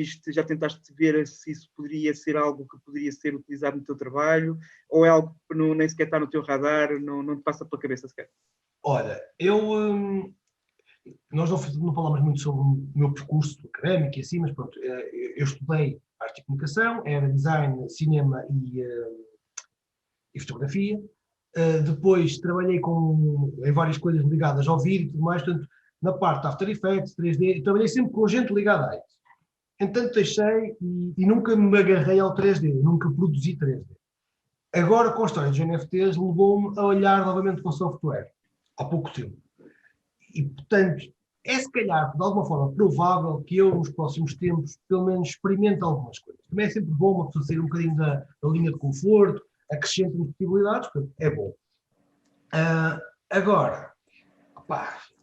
tentaste ver se isso poderia ser algo que poderia ser utilizado no teu trabalho? Ou é algo que nem sequer está no teu radar, não te passa pela cabeça sequer? Olha, nós não falamos muito sobre o meu percurso académico e assim, mas pronto, eu estudei arte e comunicação, era design, cinema e fotografia. Depois trabalhei em várias coisas ligadas ao vídeo e tudo mais, portanto, na parte de After Effects, 3D, trabalhei sempre com gente ligada a isso. Entanto, deixei e nunca me agarrei ao 3D, nunca produzi 3D. Agora, com a história dos NFTs, levou-me a olhar novamente para o software, há pouco tempo. E, portanto, é se calhar, de alguma forma, provável que eu, nos próximos tempos, pelo menos experimente algumas coisas. Também é sempre bom uma pessoa sair um bocadinho da linha de conforto, acrescentem possibilidades, portanto, é bom. Agora,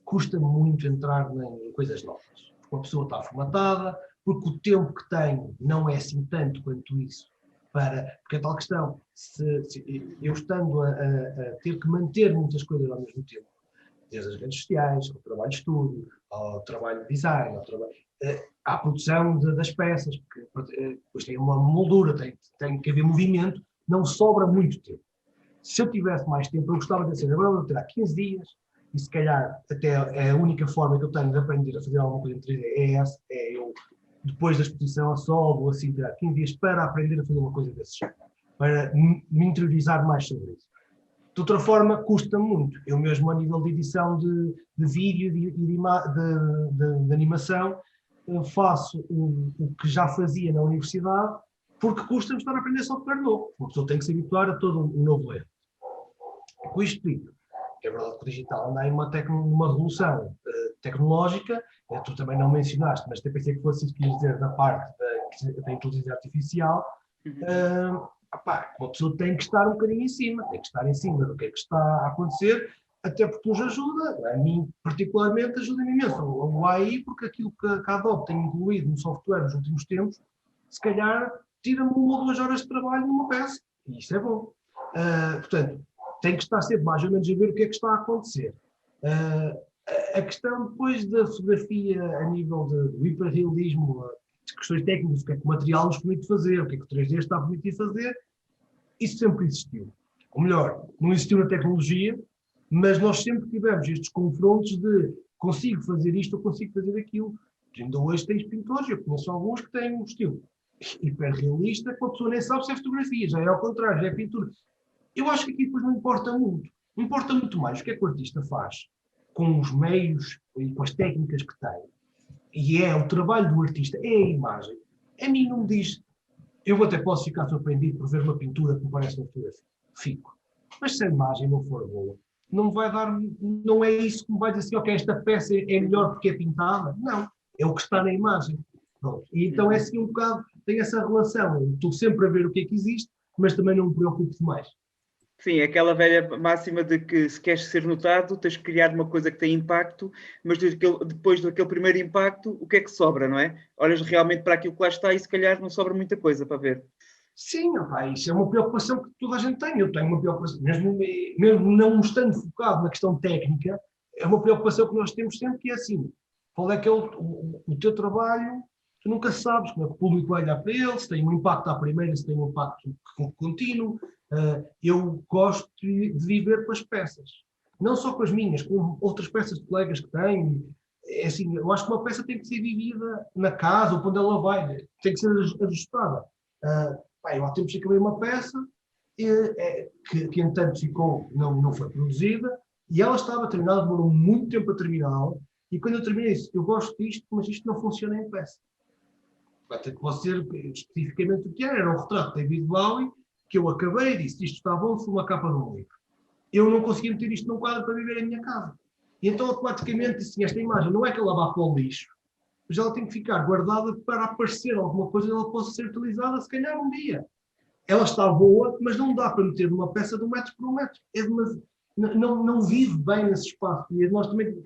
custa muito entrar em coisas novas. Uma pessoa está formatada, porque o tempo que tem não é assim tanto quanto isso. Porque é tal questão, se eu estando a ter que manter muitas coisas ao mesmo tempo, desde as redes sociais, ao trabalho de estudo, ao trabalho de design, à produção das peças, porque depois tem uma moldura, tem que haver movimento, não sobra muito tempo. Se eu tivesse mais tempo, eu gostava de dizer, agora vou ter há 15 dias, e se calhar até a única forma que eu tenho de aprender a fazer alguma coisa em 3D é essa, eu, depois da exposição a sol, vou assim ter há 15 dias para aprender a fazer uma coisa desse género, para me interiorizar mais sobre isso. De outra forma, custa muito. Eu mesmo, a nível de edição de vídeo e de animação, faço o que já fazia na universidade, porque custa-me estar a aprender software novo. Uma pessoa tem que se habituar a todo um novo erro. Com isto digo, é verdade que o digital anda em uma revolução tecnológica, tu também não mencionaste, mas até pensei que fosse isso que ias dizer da parte da inteligência artificial. Uma pessoa tem que estar um bocadinho em cima, tem que estar em cima do que é que está a acontecer, até porque nos ajuda, a mim particularmente ajuda-me imenso o AI, porque aquilo que a Adobe tem incluído no software nos últimos tempos, se calhar tira-me 1 ou 2 horas de trabalho numa peça, e isso é bom. Portanto, tem que estar sempre mais ou menos a ver o que é que está a acontecer. A questão depois da fotografia a nível do hiperrealismo, questões técnicas, o que é que o material nos permite fazer, o que é que o 3D está a permitir fazer, isso sempre existiu. Ou melhor, não existiu na tecnologia, mas nós sempre tivemos estes confrontos de consigo fazer isto ou consigo fazer aquilo. Ainda hoje tens pintores, eu conheço alguns que têm um estilo hiperrealista, que a pessoa nem sabe se é fotografia, já é ao contrário, já é pintura. Eu acho que aqui depois não importa muito. Importa muito mais o que é que o artista faz com os meios e com as técnicas que tem. E é o trabalho do artista, é a imagem. A mim não me diz, eu até posso ficar surpreendido por ver uma pintura que me parece uma fotografia. Fico. Mas se a imagem não for boa, não vai dar, não é isso que me vai dizer assim, ok, esta peça é melhor porque é pintada. Não, é o que está na imagem. Pronto. E então é assim um bocado, tem essa relação. Eu estou sempre a ver o que é que existe, mas também não me preocupo demais. Sim, aquela velha máxima de que se queres ser notado, tens que criar uma coisa que tem impacto, mas depois daquele primeiro impacto, o que é que sobra, não é? Olhas realmente para aquilo que lá está e se calhar não sobra muita coisa para ver. Sim, opa, isso é uma preocupação que toda a gente tem. Eu tenho uma preocupação, mesmo não estando focado na questão técnica, é uma preocupação que nós temos sempre, que é assim, qual é que é o teu trabalho, tu nunca sabes como é que o público vai olhar para ele, se tem um impacto à primeira, se tem um impacto contínuo. Eu gosto de viver com as peças, não só com as minhas, com outras peças de colegas que tenho. É assim, eu acho que uma peça tem que ser vivida na casa ou quando ela vai, tem que ser ajustada. Eu há tempos acabei uma peça que entanto ficou, não foi produzida, e ela estava terminada, demorou muito tempo a terminá-la, E quando eu terminei isso, eu gosto disto, mas isto não funciona em peça. Até que pode ser especificamente o que era um retrato de David Bowie, que eu acabei e disse, isto está bom, foi uma capa de um livro. Eu não conseguia meter isto num quadro para viver em minha casa. E então automaticamente disse, esta imagem não é que ela vá para o lixo, mas ela tem que ficar guardada para aparecer alguma coisa e ela possa ser utilizada se calhar um dia. Ela está boa, mas não dá para meter numa peça de 1 metro por 1 metro. Não vive bem nesse espaço. E nós também,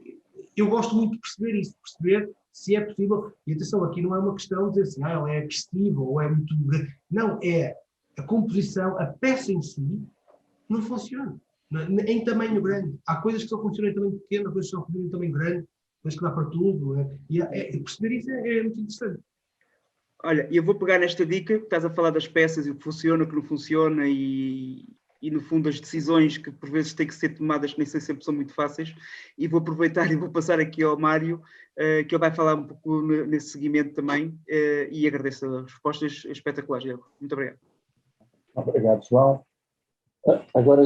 eu gosto muito de perceber isso, de perceber se é possível. E atenção, aqui não é uma questão de dizer assim, ela é agressiva ou é muito grande. Não, é a composição, a peça em si, não funciona. Em tamanho grande. Há coisas que só funcionam em tamanho pequeno, há coisas que só funcionam em tamanho grande, coisas que dá para tudo. E perceber isso é muito interessante. Olha, eu vou pegar nesta dica, que estás a falar das peças e o que funciona, o que não funciona e no fundo as decisões que por vezes têm que ser tomadas, que nem sei sempre são muito fáceis, e vou aproveitar e vou passar aqui ao Mário, que ele vai falar um pouco nesse seguimento também, e agradeço as respostas espetaculares, Diego. Muito obrigado. Obrigado, João. Agora,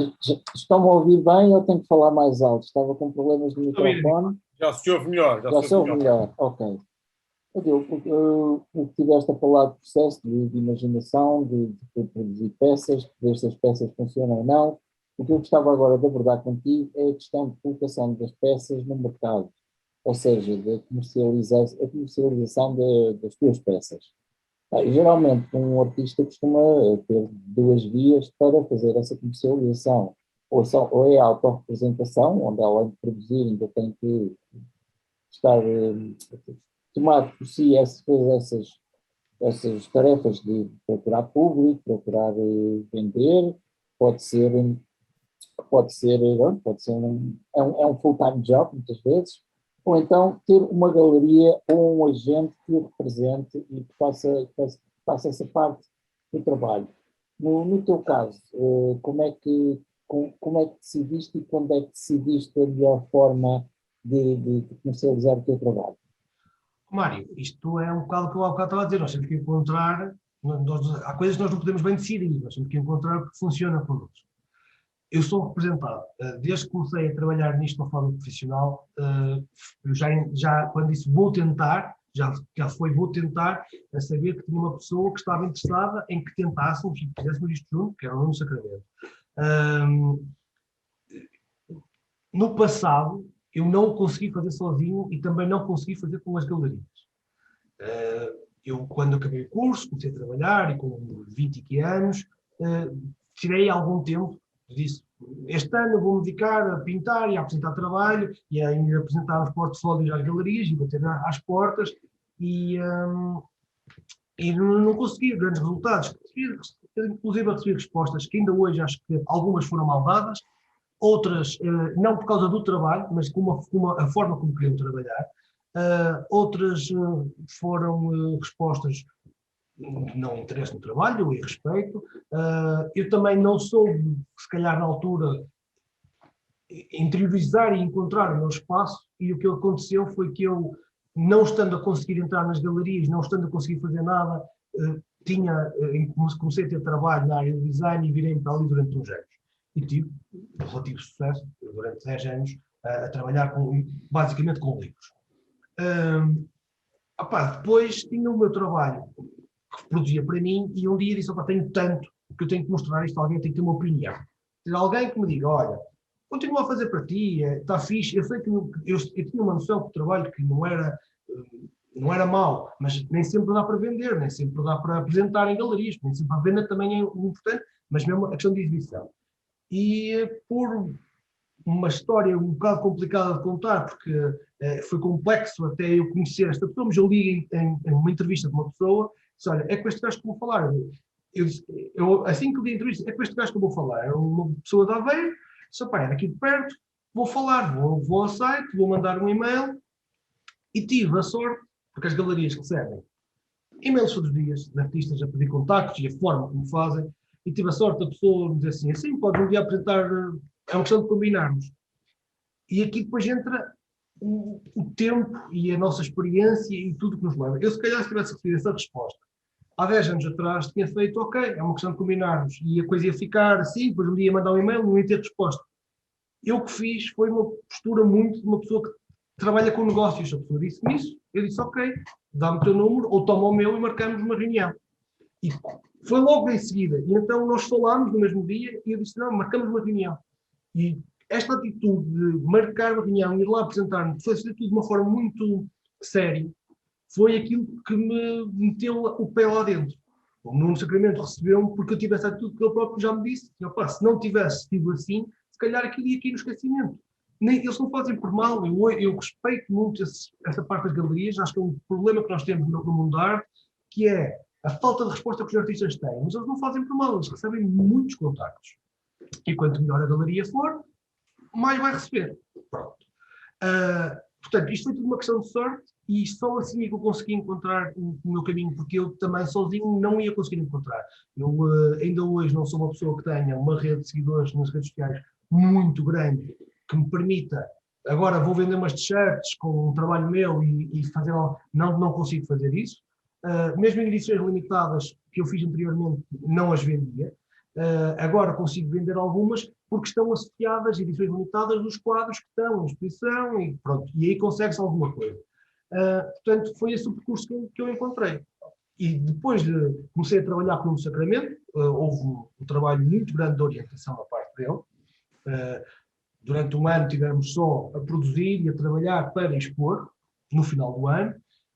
estão-me a ouvir bem ou tenho que falar mais alto? Estava com problemas de microfone? Já se ouve melhor. Já se ouve melhor, ok. Eu tiveste a falar de processo de imaginação, de produzir peças, de ver se as peças funcionam ou não. O que eu gostava agora de abordar contigo é a questão de colocação das peças no mercado, ou seja, a comercialização das tuas peças. Geralmente, um artista costuma ter 2 vias para fazer essa comercialização. Ou é a autorrepresentação, onde além de produzir ainda tem que estar... tomar por si essas tarefas de procurar público, procurar vender, pode ser um full-time job, muitas vezes, ou então ter uma galeria ou um agente que o represente e que faça essa parte do trabalho. No teu caso, como é que decidiste e quando é que decidiste a melhor forma de comercializar o teu trabalho? Mário, isto é um bocado o que eu há bocado estava a dizer, nós temos que encontrar, há coisas que nós não podemos bem decidir, nós temos que encontrar o que funciona connosco. Eu sou representado, desde que comecei a trabalhar nisto de uma forma profissional, eu já quando disse vou tentar, já foi vou tentar, a saber que tinha uma pessoa que estava interessada em que tentássemos e fizéssemos isto junto, que era o Nuno Sacramento. No passado, eu não o consegui fazer sozinho e também não consegui fazer com as galerias. Eu, quando acabei o curso, comecei a trabalhar e com 20 anos, tirei algum tempo, disse, este ano eu vou me dedicar a pintar e a apresentar trabalho e a apresentar os portfólios às galerias e bater às portas e não consegui grandes resultados. Inclusive a receber respostas que ainda hoje acho que algumas foram mal dadas, outras não por causa do trabalho, mas a forma como queriam trabalhar. Outras foram respostas de não interesse no trabalho e respeito. Eu também não soube, se calhar na altura, interiorizar e encontrar o meu espaço, e o que aconteceu foi que eu, não estando a conseguir entrar nas galerias, não estando a conseguir fazer nada, comecei a ter trabalho na área do design e virei para ali durante uns anos. E tive relativo sucesso durante 10 anos a trabalhar basicamente com livros. Depois tinha o meu trabalho que produzia para mim e um dia disse, tenho tanto que eu tenho que mostrar isto a alguém, tenho que ter uma opinião. Ter alguém que me diga, olha, continua a fazer para ti, está fixe, eu sei que eu tinha uma noção que o trabalho que não era mau, mas nem sempre dá para vender, nem sempre dá para apresentar em galerias, nem sempre a venda também é importante, mas mesmo a questão de exibição. E por uma história um bocado complicada de contar, porque foi complexo até eu conhecer esta pessoa, mas eu li em uma entrevista de uma pessoa, disse, olha, é com este gajo que eu vou falar. Eu assim que li a entrevista, é com este gajo que eu vou falar. É uma pessoa de Aveiro, disse, é daqui de perto, vou falar, vou ao site, vou mandar um e-mail, e tive a sorte, porque as galerias recebem e-mails todos os dias, de artistas a pedir contactos e a forma como fazem, e tive a sorte da pessoa me dizer assim, pode um dia apresentar, é uma questão de combinarmos. E aqui depois entra o tempo e a nossa experiência e tudo que nos leva. Eu se calhar se tivesse recebido essa resposta há 10 anos atrás tinha feito, ok, é uma questão de combinarmos, e a coisa ia ficar assim, depois um dia ia mandar um e-mail, não ia ter resposta. Eu o que fiz foi uma postura muito de uma pessoa que trabalha com negócios. A pessoa disse-me isso, eu disse, ok, dá-me o teu número, ou toma o meu e marcamos uma reunião. E foi logo em seguida. E então nós falámos no mesmo dia e eu disse, não, marcamos uma reunião. E esta atitude de marcar uma reunião e ir lá apresentar-me, foi tudo de uma forma muito séria, foi aquilo que me meteu o pé lá dentro. O Nuno Sacramento recebeu-me porque eu tive essa atitude que ele próprio já me disse. Opa, se não tivesse sido assim, se calhar aquilo ia aqui no esquecimento. Eles não fazem por mal. Eu respeito muito essa parte das galerias. Acho que é um problema que nós temos no mundo da arte, que é a falta de resposta que os artistas têm. Mas eles não fazem por mal, eles recebem muitos contactos. E quanto melhor a galeria for, mais vai receber. Pronto. Portanto, isto foi tudo uma questão de sorte e só assim é que eu consegui encontrar o meu caminho, porque eu também sozinho não ia conseguir encontrar. Eu ainda hoje não sou uma pessoa que tenha uma rede de seguidores nas redes sociais muito grande, que me permita, agora vou vender umas t-shirts com um trabalho meu e fazer, não consigo fazer isso. Mesmo em edições limitadas que eu fiz anteriormente, não as vendia. Agora consigo vender algumas porque estão associadas, edições limitadas, nos quadros que estão em exposição e pronto, e aí consegue-se alguma coisa. Portanto, foi esse o percurso que eu encontrei. E depois comecei a trabalhar com o Sacramento, houve um trabalho muito grande de orientação da parte dele. Durante um ano tivemos só a produzir e a trabalhar para expor, no final do ano.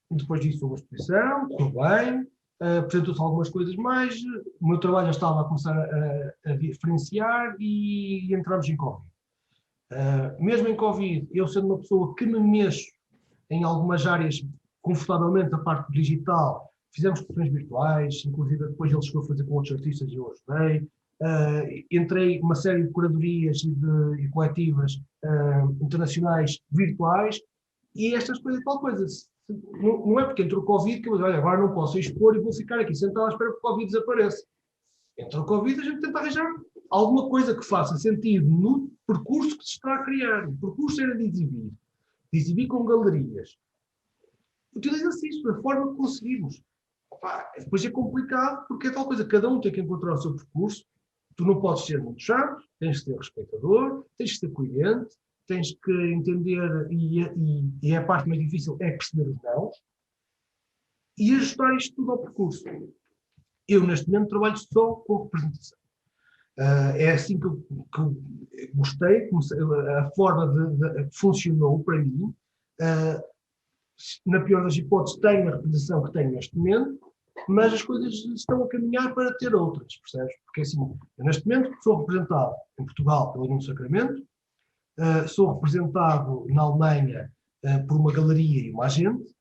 E depois disso houve a exposição, correu bem, apresentou-se algumas coisas mais, o meu trabalho já estava a começar a diferenciar e entramos em Covid. Mesmo em Covid, eu sendo uma pessoa que me mexo em algumas áreas confortavelmente a parte digital, fizemos sessões virtuais, inclusive depois ele chegou a fazer com outros artistas e eu ajudei. Entrei uma série de curadorias e coletivas internacionais virtuais e estas coisas, tal coisa. Não é porque entrou o Covid que eu digo, olha, agora não posso expor e vou ficar aqui sentado à espera que o Covid desapareça. Entrou o Covid, a gente tenta arranjar alguma coisa que faça sentido no percurso que se está a criar. O percurso era de exibir com galerias. Utiliza-se isso da forma que conseguimos. Depois é complicado porque é tal coisa, cada um tem que encontrar o seu percurso. Tu não podes ser muito chato, tens que ser respeitador, tens que ser coerente, tens que entender, e a parte mais difícil é perceber os não, e ajustar isto tudo ao percurso. Eu, neste momento, trabalho só com representação. É assim que eu gostei, a forma que funcionou para mim. Na pior das hipóteses, tenho a representação que tenho neste momento, mas as coisas estão a caminhar para ter outras, percebes? Porque assim, eu neste momento sou representado em Portugal pelo Nuno Sacramento, sou representado na Alemanha por uma galeria e uma agente,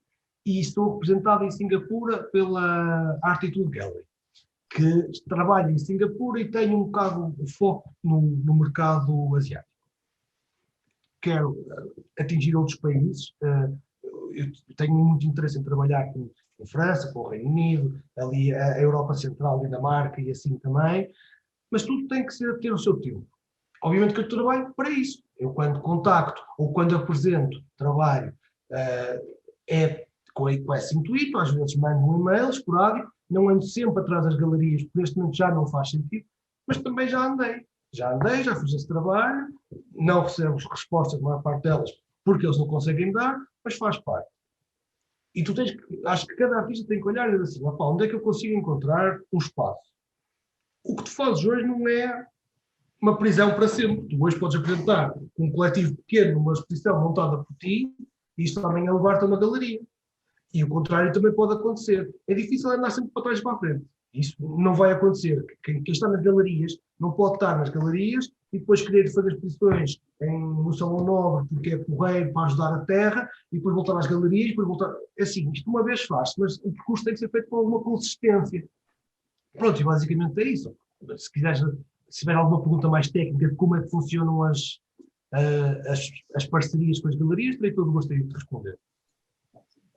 e estou representado em Singapura pela Artitude Gallery, que trabalha em Singapura e tem um bocado de foco no mercado asiático. Quero atingir outros países. Eu tenho muito interesse em trabalhar com França, com o Reino Unido, ali a Europa Central, Dinamarca e assim também, mas tudo tem que ter o seu tempo. Obviamente que eu trabalho para isso. Eu quando contacto ou quando apresento trabalho é com esse intuito, às vezes mando um e-mail esporádico, não ando sempre atrás das galerias, porque neste momento já não faz sentido, mas também já andei, já fiz esse trabalho, não recebo respostas, a maior parte delas, porque eles não conseguem dar, mas faz parte. E tu tens que, acho que cada artista tem que olhar e dizer assim, onde é que eu consigo encontrar um espaço? O que tu fazes hoje não é uma prisão para sempre. Tu hoje podes apresentar um coletivo pequeno, uma exposição montada por ti, e isto também é levar-te a uma galeria. E o contrário também pode acontecer. É difícil andar sempre para trás e para a frente. Isso não vai acontecer. Quem está nas galerias não pode estar nas galerias e depois querer fazer exposições no Salão Nobre porque é porreiro para ajudar a terra e depois voltar às galerias, depois voltar... Assim, isto uma vez faz, mas o percurso tem que ser feito com alguma consistência. Pronto, e basicamente é isso. Se quiseres, se tiver alguma pergunta mais técnica de como é que funcionam as parcerias com as galerias, terei todo o gosto de responder.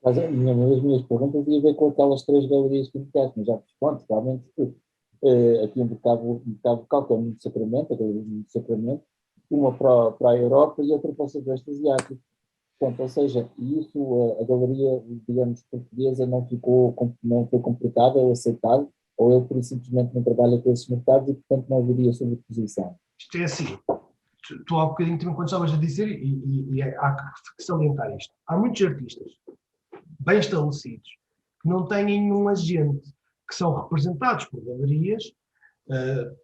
Mas uma das minhas perguntas ia ver com aquelas 3 galerias que indicaste, mas já respondes, realmente, aqui um bocado local, que é o Nuno Sacramento, a galeria do Nuno Sacramento, uma para a Europa e outra para o Sudeste Asiático. Portanto, ou seja, isso, a galeria, digamos, portuguesa não foi complicada ou aceitada, ou ele simplesmente não trabalha com esses mercados e, portanto, não haveria sobreposição. Isto é assim, tu tu há bocadinho também, quando estavas a dizer, há que salientar isto, há muitos artistas bem estabelecidos que não têm um agente, que são representados por galerias,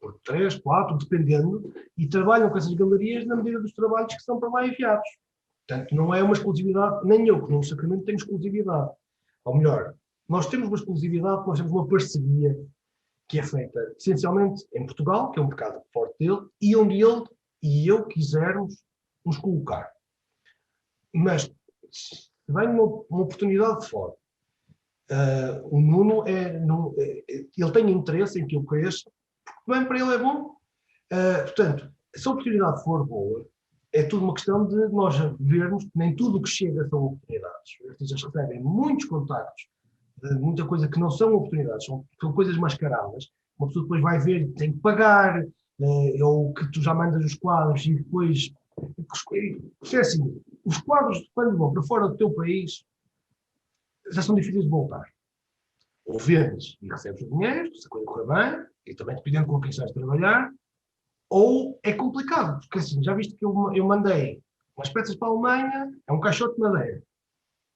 por 3, 4, dependendo, e trabalham com essas galerias na medida dos trabalhos que são para lá enviados. Portanto, não é uma exclusividade, nem eu, que no Sacramento tenho exclusividade. Ou melhor, nós temos uma exclusividade, nós temos uma parceria que é feita essencialmente em Portugal, que é um mercado forte dele, e onde ele e eu quisermos nos colocar. Mas, se vem uma oportunidade de fora, o Nuno ele tem interesse em que eu cresça, porque também para ele é bom. Portanto, se a oportunidade for boa, é tudo uma questão de nós vermos que nem tudo o que chega são oportunidades. Os artistas recebem muitos contactos, muita coisa que não são oportunidades, são coisas mascaradas. Uma pessoa depois vai ver, tem que pagar, ou que tu já mandas os quadros e depois... É assim, os quadros, quando vão para fora do teu país, já são difíceis de voltar. Ou vendes e recebes o dinheiro, se a coisa correr bem, e também dependendo com quem estás a trabalhar, ou é complicado, porque assim, já viste que eu mandei umas peças para a Alemanha, é um caixote de madeira.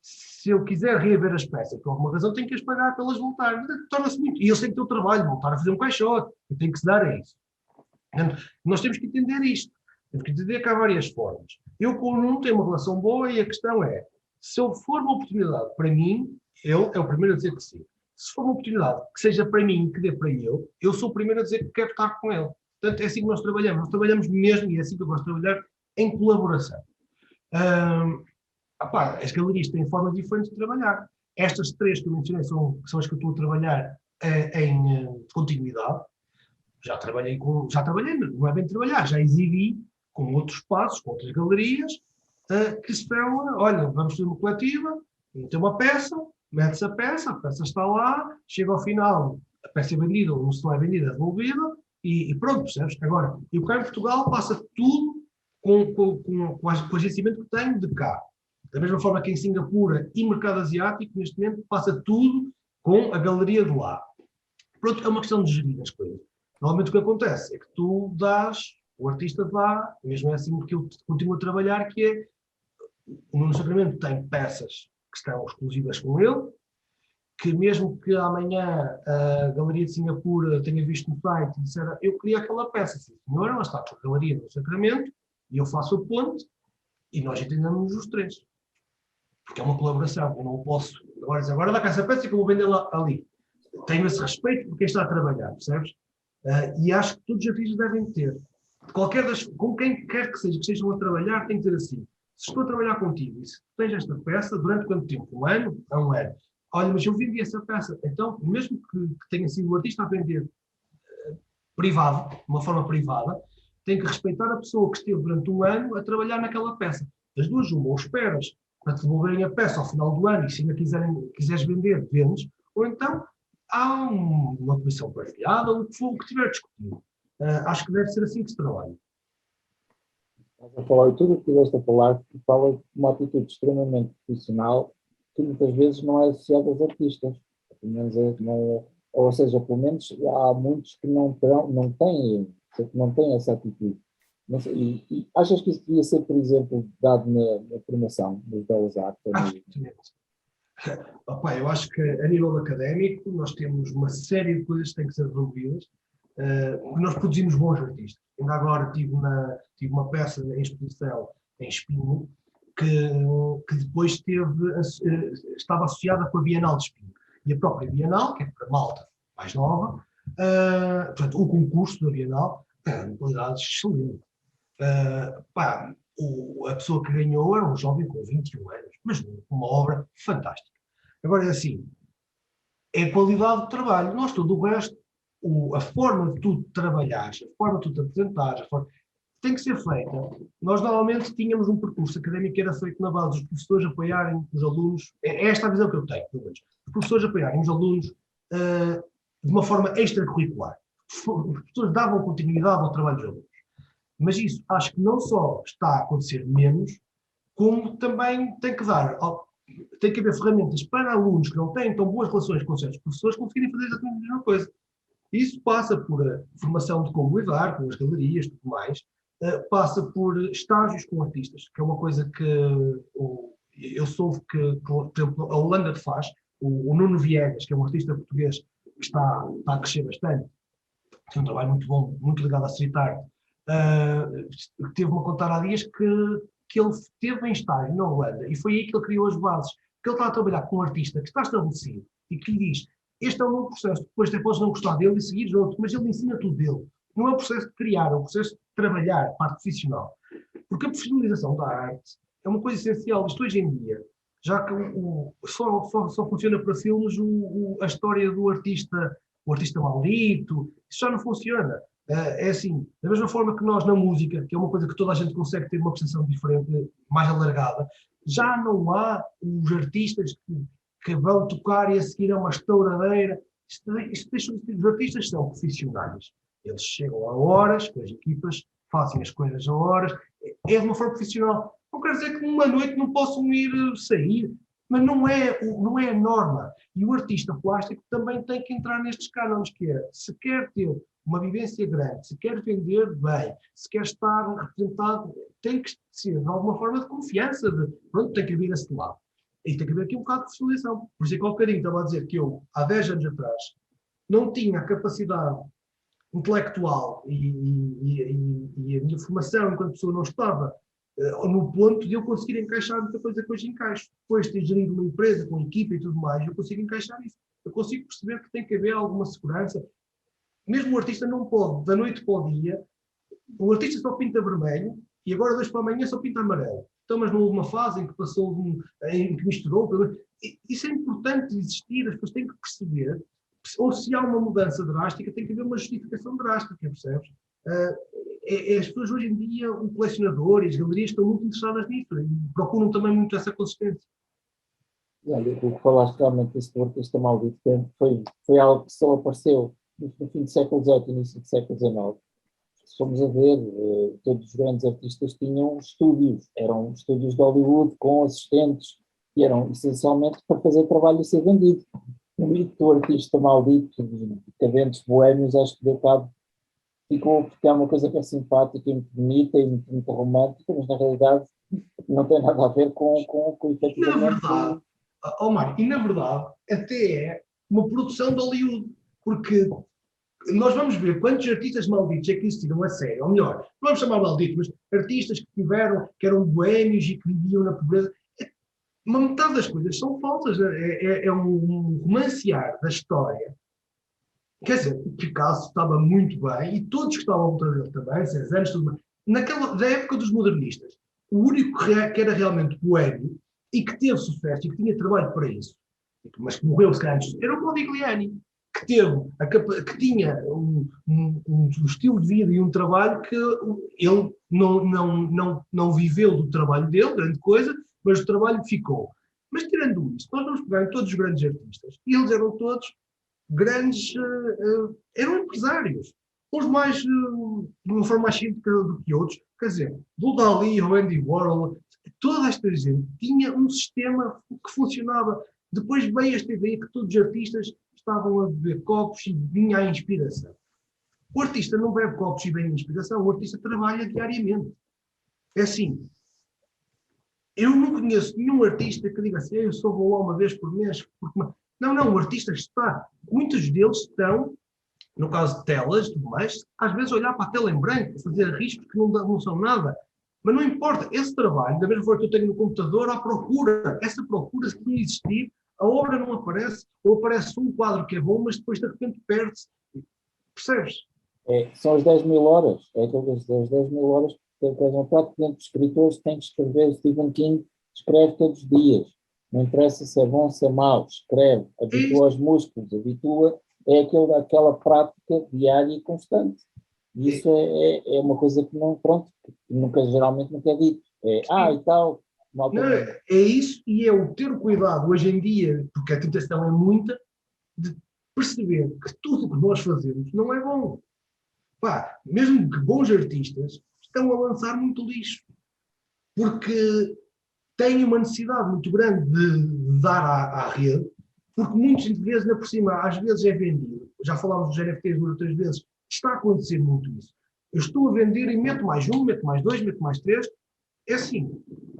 Se eu quiser reaver as peças, por alguma razão, tenho que as pagar para elas voltarem. Torna-se muito. E eles têm que ter o trabalho, voltar a fazer um caixote. Eu tenho que se dar a isso. Portanto, nós temos que entender isto. Temos que entender que há várias formas. Eu com o Nuno tenho uma relação boa e a questão é, se eu for uma oportunidade para mim, ele é o primeiro a dizer que sim. Se for uma oportunidade que seja para mim e que dê para ele, eu sou o primeiro a dizer que quero estar com ele. Portanto, é assim que nós trabalhamos. Nós trabalhamos mesmo, e é assim que eu gosto de trabalhar, em colaboração. As galerias têm formas diferentes de trabalhar. Estas 3 que eu mencionei são as que eu estou a trabalhar em continuidade. Já trabalhei, não é bem trabalhar, já exibi com outros espaços, com outras galerias, que esperam, olha, vamos fazer uma coletiva, tem uma peça, mete-se a peça está lá, chega ao final, a peça é vendida, ou se não é vendida, é devolvida, e pronto, percebes? Agora, eu cá em Portugal passa tudo com o agenciamento que tenho de cá. Da mesma forma que em Singapura e mercado asiático, neste momento, passa tudo com a galeria de lá. Pronto, é uma questão de gerir as coisas. Normalmente o que acontece é que tu dás, o artista dá, mesmo é assim que eu continuo a trabalhar, que é, o Nuno Sacramento tem peças que estão exclusivas com ele, que mesmo que amanhã a Galeria de Singapura tenha visto no site e disser, eu queria aquela peça, sim senhora, ela está com a Galeria do Sacramento, e eu faço a ponte, e nós entendemos os 3. Porque é uma colaboração, eu não posso agora dá cá essa peça que eu vou vendê-la ali. Tenho esse respeito por quem está a trabalhar, percebes? E acho que todos os artistas devem ter. Com quem quer que estejam a trabalhar, tem que dizer assim, se estou a trabalhar contigo e se tens esta peça, durante quanto tempo? 1 ano? Há 1 ano. Olha, mas eu vendi essa peça. Então, mesmo que tenha sido o artista a vender privado, de uma forma privada, tem que respeitar a pessoa que esteve durante 1 ano a trabalhar naquela peça. Das duas, uma, ou esperas para te devolverem a peça ao final do ano e se ainda quiseres vender, vendes, ou então há uma comissão partilhada, o que for, o que tiver discutido. Acho que deve ser assim que se trabalha. Estás a falar, tudo o que estiveste a falar, tu falas de uma atitude extremamente profissional que muitas vezes não é associada aos artistas. Pelo menos ou seja, pelo menos há muitos que não têm essa atitude. E achas que isso devia ser, por exemplo, dado na formação dos Belas Artes? Eu acho que a nível académico nós temos uma série de coisas que têm que ser resolvidas, porque nós produzimos bons artistas. Ainda agora tive uma peça em exposição em Espinho que depois estava associada com a Bienal de Espinho. E a própria Bienal, que é para malta mais nova, portanto, o concurso da Bienal, uma qualidade excelente. A pessoa que ganhou era um jovem com 21 anos, mas uma obra fantástica. Agora é assim, é a qualidade do trabalho. Nós, todo o resto, a forma de tu trabalhares, a forma de tu te apresentares, tem que ser feita. Nós normalmente tínhamos um percurso académico que era feito na base dos professores apoiarem os alunos, é esta a visão que eu tenho, pelo menos, os professores apoiarem os alunos de uma forma extracurricular. Os professores davam continuidade ao trabalho dos alunos. Mas isso acho que não só está a acontecer menos, como também tem que haver ferramentas para alunos que não têm tão boas relações com certos professores conseguirem fazer exatamente a mesma coisa. Isso passa por a formação de como lidar com as galerias e tudo mais, passa por estágios com artistas, que é uma coisa que eu soube que, por exemplo, a Holanda faz. O Nuno Viegas, que é um artista português que está a crescer bastante, tem um trabalho muito bom, muito ligado à street art, teve-me a contar há dias que ele esteve em estágio na Holanda e foi aí que ele criou as bases, que ele está a trabalhar com um artista que está estabelecido e que lhe diz, este é o meu processo, depois até podes não gostar dele e seguir outro, mas ele ensina tudo dele. Não é o processo de criar, é o processo de trabalhar, a parte profissional. Porque a profissionalização da arte é uma coisa essencial. Isto hoje em dia, já que só funciona para filmes a história do artista, o artista maldito, isso já não funciona. É assim, da mesma forma que nós na música, que é uma coisa que toda a gente consegue ter uma percepção diferente, mais alargada, já não há os artistas que vão tocar e a seguir a uma estouradeira. Os artistas são profissionais. Eles chegam a horas, com as equipas, fazem as coisas a horas, é de uma forma profissional. Não quer dizer que numa noite não possam ir sair, mas não é a norma. E o artista plástico também tem que entrar nestes cânones, que é, se quer ter uma vivência grande, se quer vender bem, se quer estar representado, tem que ser de alguma forma de confiança, pronto, tem que haver esse lado. E tem que haver aqui um bocado de profissionalização. Por isso é que há bocadinho estava a dizer que eu, há 10 anos atrás, não tinha a capacidade intelectual e a minha formação enquanto pessoa não estava no ponto de eu conseguir encaixar muita coisa que hoje encaixo. Depois de ter gerido uma empresa com equipa e tudo mais, eu consigo encaixar isso. Eu consigo perceber que tem que haver alguma segurança. Mesmo o artista não pode, da noite para o dia, o artista só pinta vermelho e agora 2 para amanhã só pinta amarelo. Então, mas não houve uma fase em que passou, em que misturou. Isso é importante existir, as pessoas têm que perceber, ou se há uma mudança drástica, tem que haver uma justificação drástica, percebes? As pessoas hoje em dia, o colecionador e as galerias estão muito interessadas nisso e procuram também muito essa consistência. Olha, o que falaste realmente desse do artista maldito foi algo que só apareceu no fim do século XVIII e início do século XIX. Se formos a ver, todos os grandes artistas tinham estúdios, eram estúdios de Hollywood com assistentes que eram essencialmente para fazer trabalho e ser vendido. O mito do artista maldito, dos decadentes boémios, acho que deu cabo, ficou porque é uma coisa que é simpática e muito bonita e muito romântica, mas na realidade não tem nada a ver com efetivamente... E na verdade, até é uma produção de Hollywood, porque nós vamos ver quantos artistas malditos é que existiram a sério, ou melhor, não vamos chamar malditos, mas artistas que eram boémios e que viviam na pobreza. Uma metade das coisas são falsas, é um romancear da história. Quer dizer, o Picasso estava muito bem, e todos que estavam a volta dele também, Cézanne, tudo bem. Da época dos modernistas, o único que era realmente boémio, e que teve sucesso, e que tinha trabalho para isso, mas que morreu se calhar antes, era o Modigliani, que tinha um estilo de vida e um trabalho que ele não viveu do trabalho dele, grande coisa, mas o trabalho ficou. Mas tirando isso, nós vamos pegar em todos os grandes artistas, e eles eram todos grandes, eram empresários, uns mais, de uma forma mais científica do que outros, quer dizer, do Dali ao Andy Warhol, toda esta gente tinha um sistema que funcionava. Depois veio esta ideia que todos os artistas estavam a beber copos e vinha a inspiração. O artista não bebe copos e vem a inspiração, o artista trabalha diariamente. É assim, eu não conheço nenhum artista que diga assim, eu só vou lá uma vez por mês. Não, o artista está. Muitos deles estão, no caso de telas e tudo mais, às vezes olhar para a tela em branco, fazer riscos que não são nada. Mas não importa, esse trabalho, da mesma forma que eu tenho no computador, há procura. Essa procura, se não existir, a obra não aparece, ou aparece um quadro que é bom, mas depois de repente perde-se. Percebes? São as 10 mil horas, aquelas 10 mil horas que um praticamente de escritores tem que escrever. Stephen King escreve todos os dias, não interessa se é bom, se é mau, escreve, habitua aos músculos, aquela prática diária e constante. E isso é uma coisa que geralmente nunca é dito. E tal. Não, é isso, e é o ter cuidado hoje em dia, porque a tentação é muita, de perceber que tudo o que nós fazemos não é bom. Mesmo que bons artistas estão a lançar muito lixo, porque têm uma necessidade muito grande de dar à rede, porque muitas vezes, na por cima, às vezes é vendido. Já falámos dos NFTs outras vezes, está a acontecer muito isso. Eu estou a vender e meto mais um, meto mais dois, meto mais três. É assim,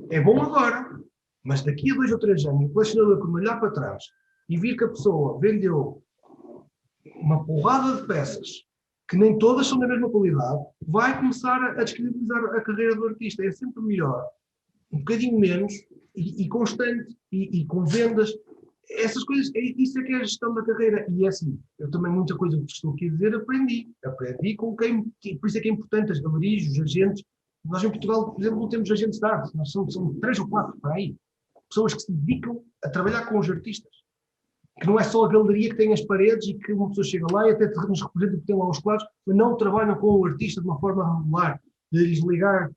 é bom agora, mas daqui a 2 ou 3 anos, o colecionador, quando olhar para trás e vir que a pessoa vendeu uma porrada de peças, que nem todas são da mesma qualidade, vai começar a descredibilizar a carreira do artista. É sempre melhor, um bocadinho menos, e constante, e com vendas. Essas coisas, isso é que é a gestão da carreira. E é assim, eu também muita coisa que estou aqui a dizer aprendi com quem, por isso é que é importante as galerias, os agentes. Nós em Portugal, por exemplo, não temos agentes de arte, nós somos 3 ou 4 para aí, pessoas que se dedicam a trabalhar com os artistas, que não é só a galeria que tem as paredes e que uma pessoa chega lá e até nos representa que tem lá os quadros, mas não trabalham com o artista de uma forma regular, de lhes ligar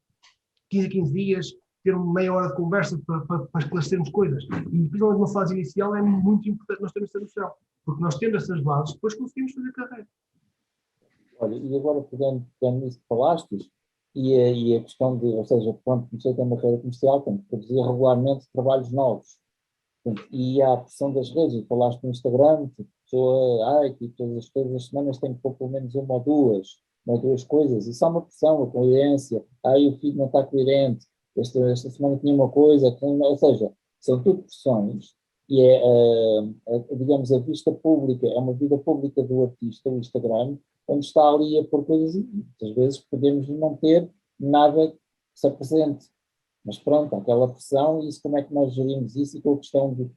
15 a 15 dias, ter uma meia hora de conversa para esclarecermos coisas. E principalmente numa fase inicial é muito importante nós termos essa noção, porque nós tendo essas bases, depois conseguimos fazer carreira. Olha, e agora pegando nisso que falaste, e a questão de, ou seja, quando comecei a ter uma carreira comercial, tenho que produzir regularmente trabalhos novos. E há a pressão das redes, e falaste no Instagram, tipo, pessoa, que todas as semanas tenho que pôr pelo menos uma ou duas coisas, isso há uma pressão, a coerência, o feed não está coerente, esta semana tinha uma coisa, ou seja, são tudo pressões, e digamos, a vista pública, é uma vida pública do artista, o Instagram, onde está ali a pôr coisas, e muitas vezes podemos não ter nada que se apresente. Mas pronto, aquela pressão, e isso, como é que nós gerimos isso, e com a questão de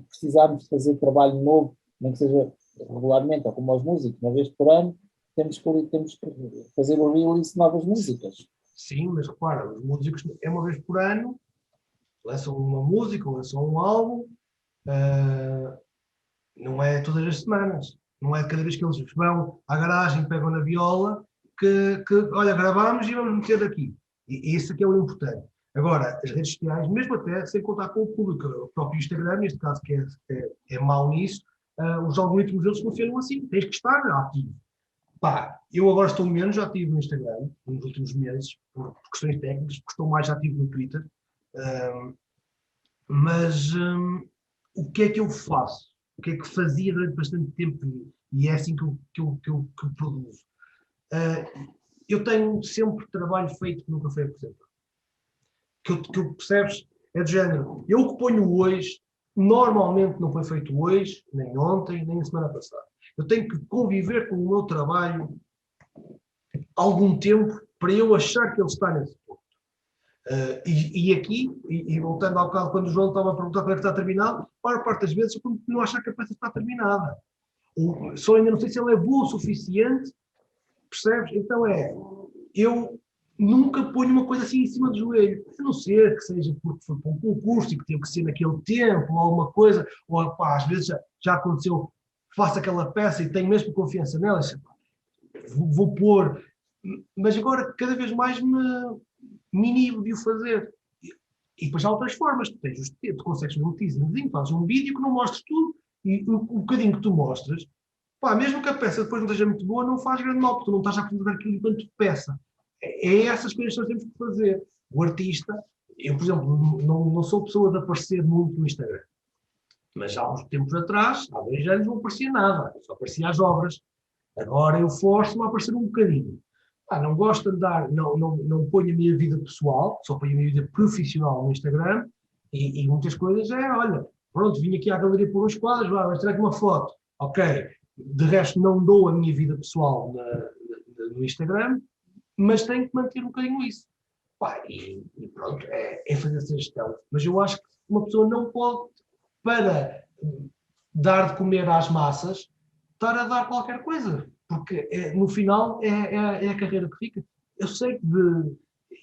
precisarmos de fazer trabalho novo, nem que seja regularmente, ou como aos músicos, uma vez por ano, temos que fazer o release de novas músicas. Sim, mas repara, os músicos é uma vez por ano, lançam uma música, lançam um álbum, não é todas as semanas, não é cada vez que eles vão à garagem, pegam na viola, que olha, gravamos e vamos meter aqui. E isso aqui é o importante. Agora, as redes sociais, mesmo até sem contar com o público, o próprio Instagram, neste caso, que é mau nisso, os algoritmos deles funcionam assim, tens que estar ativo. Eu agora estou menos ativo no Instagram, nos últimos meses, por questões técnicas, porque estou mais ativo no Twitter. Mas o que é que eu faço? O que é que fazia durante bastante tempo? E é assim que eu produzo. Eu tenho sempre trabalho feito que nunca foi apresentado. Que percebes? É do género. Eu o que ponho hoje, normalmente não foi feito hoje, nem ontem, nem na semana passada. Eu tenho que conviver com o meu trabalho algum tempo para eu achar que ele está nesse ponto. E aqui, voltando ao bocado, quando o João estava a perguntar quando é que está terminado, a maior parte das vezes eu continuo a achar que a peça está terminada. Só ainda não sei se ela é boa o suficiente, percebes? Então eu nunca ponho uma coisa assim em cima do joelho, a não ser que seja porque foi para um concurso e que teve que ser naquele tempo, ou alguma coisa, ou às vezes já aconteceu, faço aquela peça e tenho mesmo confiança nela, vou pôr, mas agora cada vez mais me inibo de o fazer. E depois há outras formas, tu consegues fazer um teaserzinho, fazes um vídeo que não mostres tudo, e o bocadinho que tu mostras, mesmo que a peça depois não esteja muito boa, não faz grande mal, porque tu não estás a apresentar aquilo enquanto peça. É essas coisas que nós temos que fazer. O artista, eu, por exemplo, não sou pessoa de aparecer muito no Instagram, mas há uns tempos atrás, há 2 anos, não aparecia nada, só aparecia as obras. Agora eu forço-me a aparecer um bocadinho. Não gosto de andar, não ponho a minha vida pessoal, só ponho a minha vida profissional no Instagram, e muitas coisas olha, pronto, vim aqui à galeria por uns quadros, vou tirar aqui uma foto. Ok, de resto não dou a minha vida pessoal no Instagram, mas tenho que manter um bocadinho isso. E pronto, é fazer essa gestão. Mas eu acho que uma pessoa não pode, para dar de comer às massas, estar a dar qualquer coisa, porque no final é a carreira que fica. Eu sei que,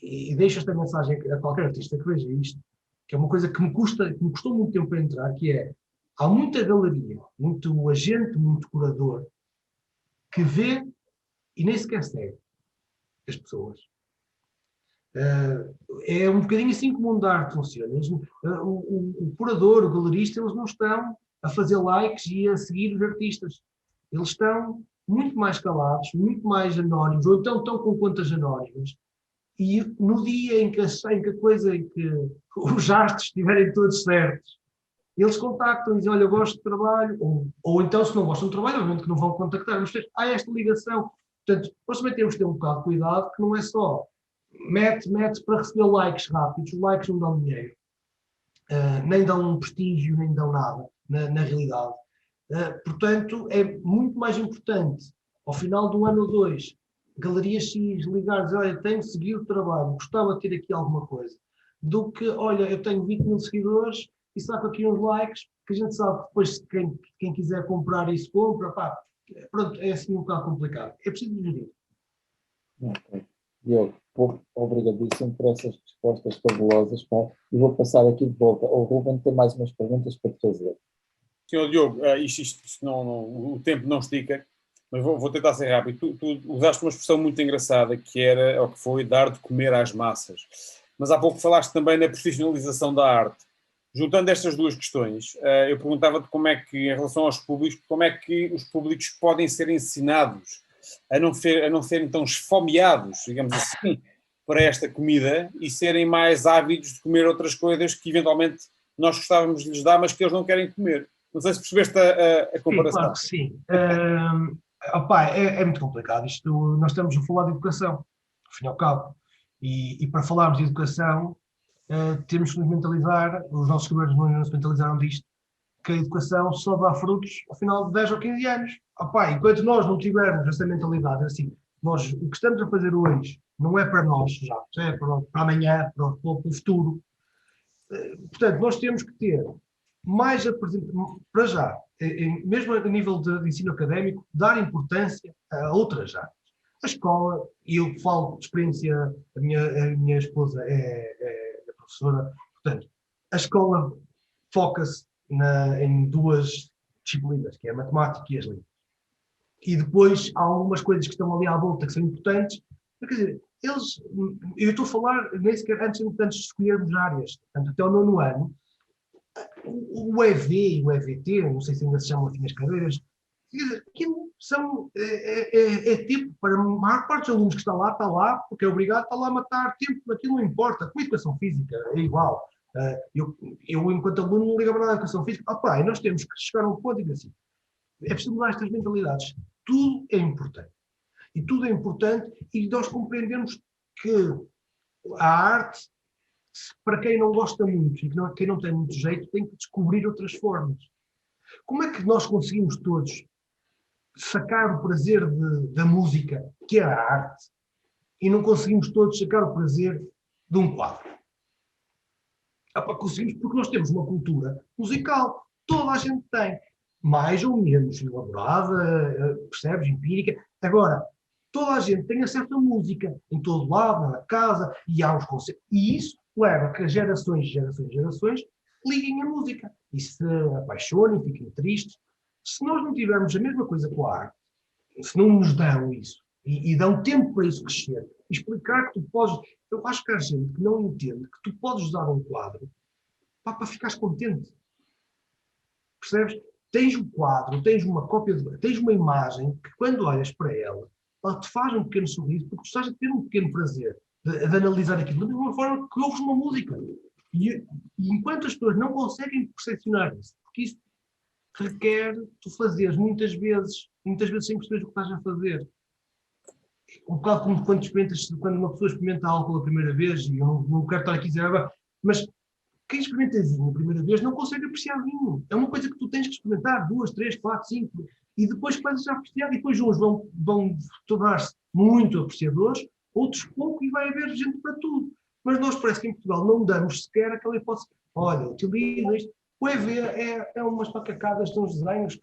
e deixo esta mensagem a qualquer artista que veja isto, que é uma coisa que me custou muito tempo para entrar, que há muita galeria, muito agente, muito curador, que vê e nem sequer segue as pessoas. É um bocadinho assim que o mundo da arte funciona. O curador, o galerista, eles não estão a fazer likes e a seguir os artistas. Eles estão muito mais calados, muito mais anónimos, ou então estão com contas anónimas. E no dia em que os astros estiverem todos certos, eles contactam e dizem, olha, eu gosto de trabalho, ou então se não gostam de trabalho, obviamente que não vão contactar, mas há esta ligação. Portanto, nós também temos que ter um bocado de cuidado, que não é só mete para receber likes rápidos, os likes não dão dinheiro, nem dão prestígio, nem dão nada, na realidade. Portanto, é muito mais importante, ao final de um ano ou dois, Galeria X ligar e dizer, olha, tenho que seguir o trabalho, gostava de ter aqui alguma coisa, do que, olha, eu tenho 20 mil seguidores e saco aqui uns likes, que a gente sabe que depois quem quiser comprar isso compra, pá, pronto, é assim um bocado complicado. É preciso gerir. Ok. Diogo, obrigadíssimo por essas respostas fabulosas, pá. E vou passar aqui de volta ao Ruben, tem mais umas perguntas para te fazer. Senhor Diogo, isto não, o tempo não estica, mas vou tentar ser rápido. Tu usaste uma expressão muito engraçada, que era, ou que foi, dar de comer às massas. Mas há pouco falaste também na profissionalização da arte. Juntando estas duas questões, eu perguntava-te como é que, em relação aos públicos, como é que os públicos podem ser ensinados a não serem tão esfomeados, digamos assim, para esta comida e serem mais ávidos de comer outras coisas que eventualmente nós gostávamos de lhes dar, mas que eles não querem comer. Não sei se percebeste a comparação. Sim, claro que sim. Opá, é muito complicado. Isto, nós estamos a falar de educação, ao fim e ao cabo. E para falarmos de educação, temos que nos mentalizar, os nossos governos não se mentalizaram disto, que a educação só dá frutos ao final de 10 ou 15 anos. Opá, enquanto nós não tivermos essa mentalidade, assim, nós, o que estamos a fazer hoje não é para nós já, é para amanhã, para o futuro. Portanto, nós temos que ter mais, para já, mesmo a nível de ensino académico, dar importância a outras áreas. A escola, e eu falo de experiência, a minha esposa é professora, portanto, a escola foca-se em duas disciplinas, que é a matemática e as línguas. E depois há algumas coisas que estão ali à volta que são importantes. Quer dizer, eu estou a falar nem sequer antes de escolhermos áreas, portanto, até o 9º ano, o EV e o EVT, não sei se ainda se chamam assim as cadeiras, aquilo são, tipo, para a maior parte dos alunos que está lá, porque é obrigado, está lá a matar tempo, aquilo não importa. Com a educação física é igual. Eu, enquanto aluno, não ligava nada à educação física. E nós temos que chegar a um ponto e dizer assim, é preciso mudar estas mentalidades. Tudo é importante. E tudo é importante e nós compreendemos que a arte, para quem não gosta muito e quem não tem muito jeito, tem que descobrir outras formas. Como é que nós conseguimos todos sacar o prazer da música, que é a arte, e não conseguimos todos sacar o prazer de um quadro? Conseguimos porque nós temos uma cultura musical, toda a gente tem, mais ou menos elaborada, percebes, empírica. Agora, toda a gente tem acesso à música, em todo lado, na casa, e há uns concertos. E isso leva a que gerações liguem a música e se apaixonem, fiquem tristes. Se nós não tivermos a mesma coisa com a arte, se não nos dão isso, e dão tempo para isso crescer, explicar que tu podes... Eu acho que há gente que não entende que tu podes usar um quadro para ficares contente. Percebes? Tens um quadro, tens uma cópia, tens uma imagem que quando olhas para ela te faz um pequeno sorriso, porque tu estás a ter um pequeno prazer de analisar aquilo da mesma forma que ouves uma música. E enquanto as pessoas não conseguem percepcionar isso, porque isso requer tu fazeres muitas vezes sem perceber o que estás a fazer. Um bocado como quando uma pessoa experimenta algo pela primeira vez, e eu não quero estar aqui a dizer agora, mas quem experimenta vinho a primeira vez não consegue apreciar vinho. É uma coisa que tu tens que experimentar 2, 3, 4, 5, e depois começas a apreciar, e depois uns vão tornar-se muito apreciadores, outros pouco, e vai haver gente para tudo. Mas nós parece que em Portugal não damos sequer aquela hipótese. Olha, utiliza isto. O EV é umas pacacadas, são uns desenhos,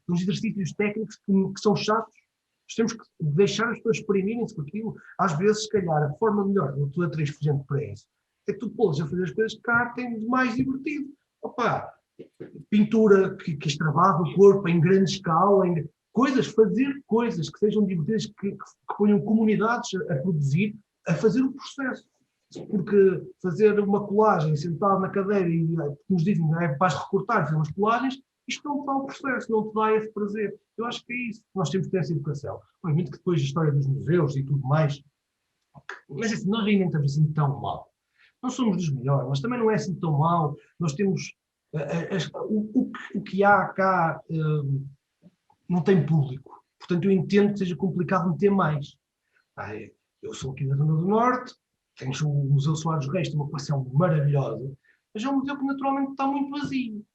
uns exercícios técnicos que são chatos. Nós temos que deixar as pessoas experimentarem-se com aquilo. Às vezes, se calhar, a forma melhor de tu atraís gente para isso é que tu podes a fazer as coisas que a arte tem de mais divertido. Pintura que extravasa o corpo em grande escala, fazer coisas que sejam divertidas, que ponham comunidades a produzir, a fazer o processo. Porque fazer uma colagem sentado na cadeira e nos dizem que vais recortar, fazer umas colagens, isto não te dá o processo, não te dá esse prazer. Eu acho que é isso. Nós temos que ter essa educação. Obviamente que depois a história dos museus e tudo mais, mas assim, nós ainda estamos assim tão mal. Não somos dos melhores, mas também não é assim tão mal. Nós temos o que há cá não tem público. Portanto, eu entendo que seja complicado meter mais. Eu sou aqui da Zona do Norte, temos o Museu Soares Reis, tem uma coleção maravilhosa, mas é um museu que naturalmente está muito vazio.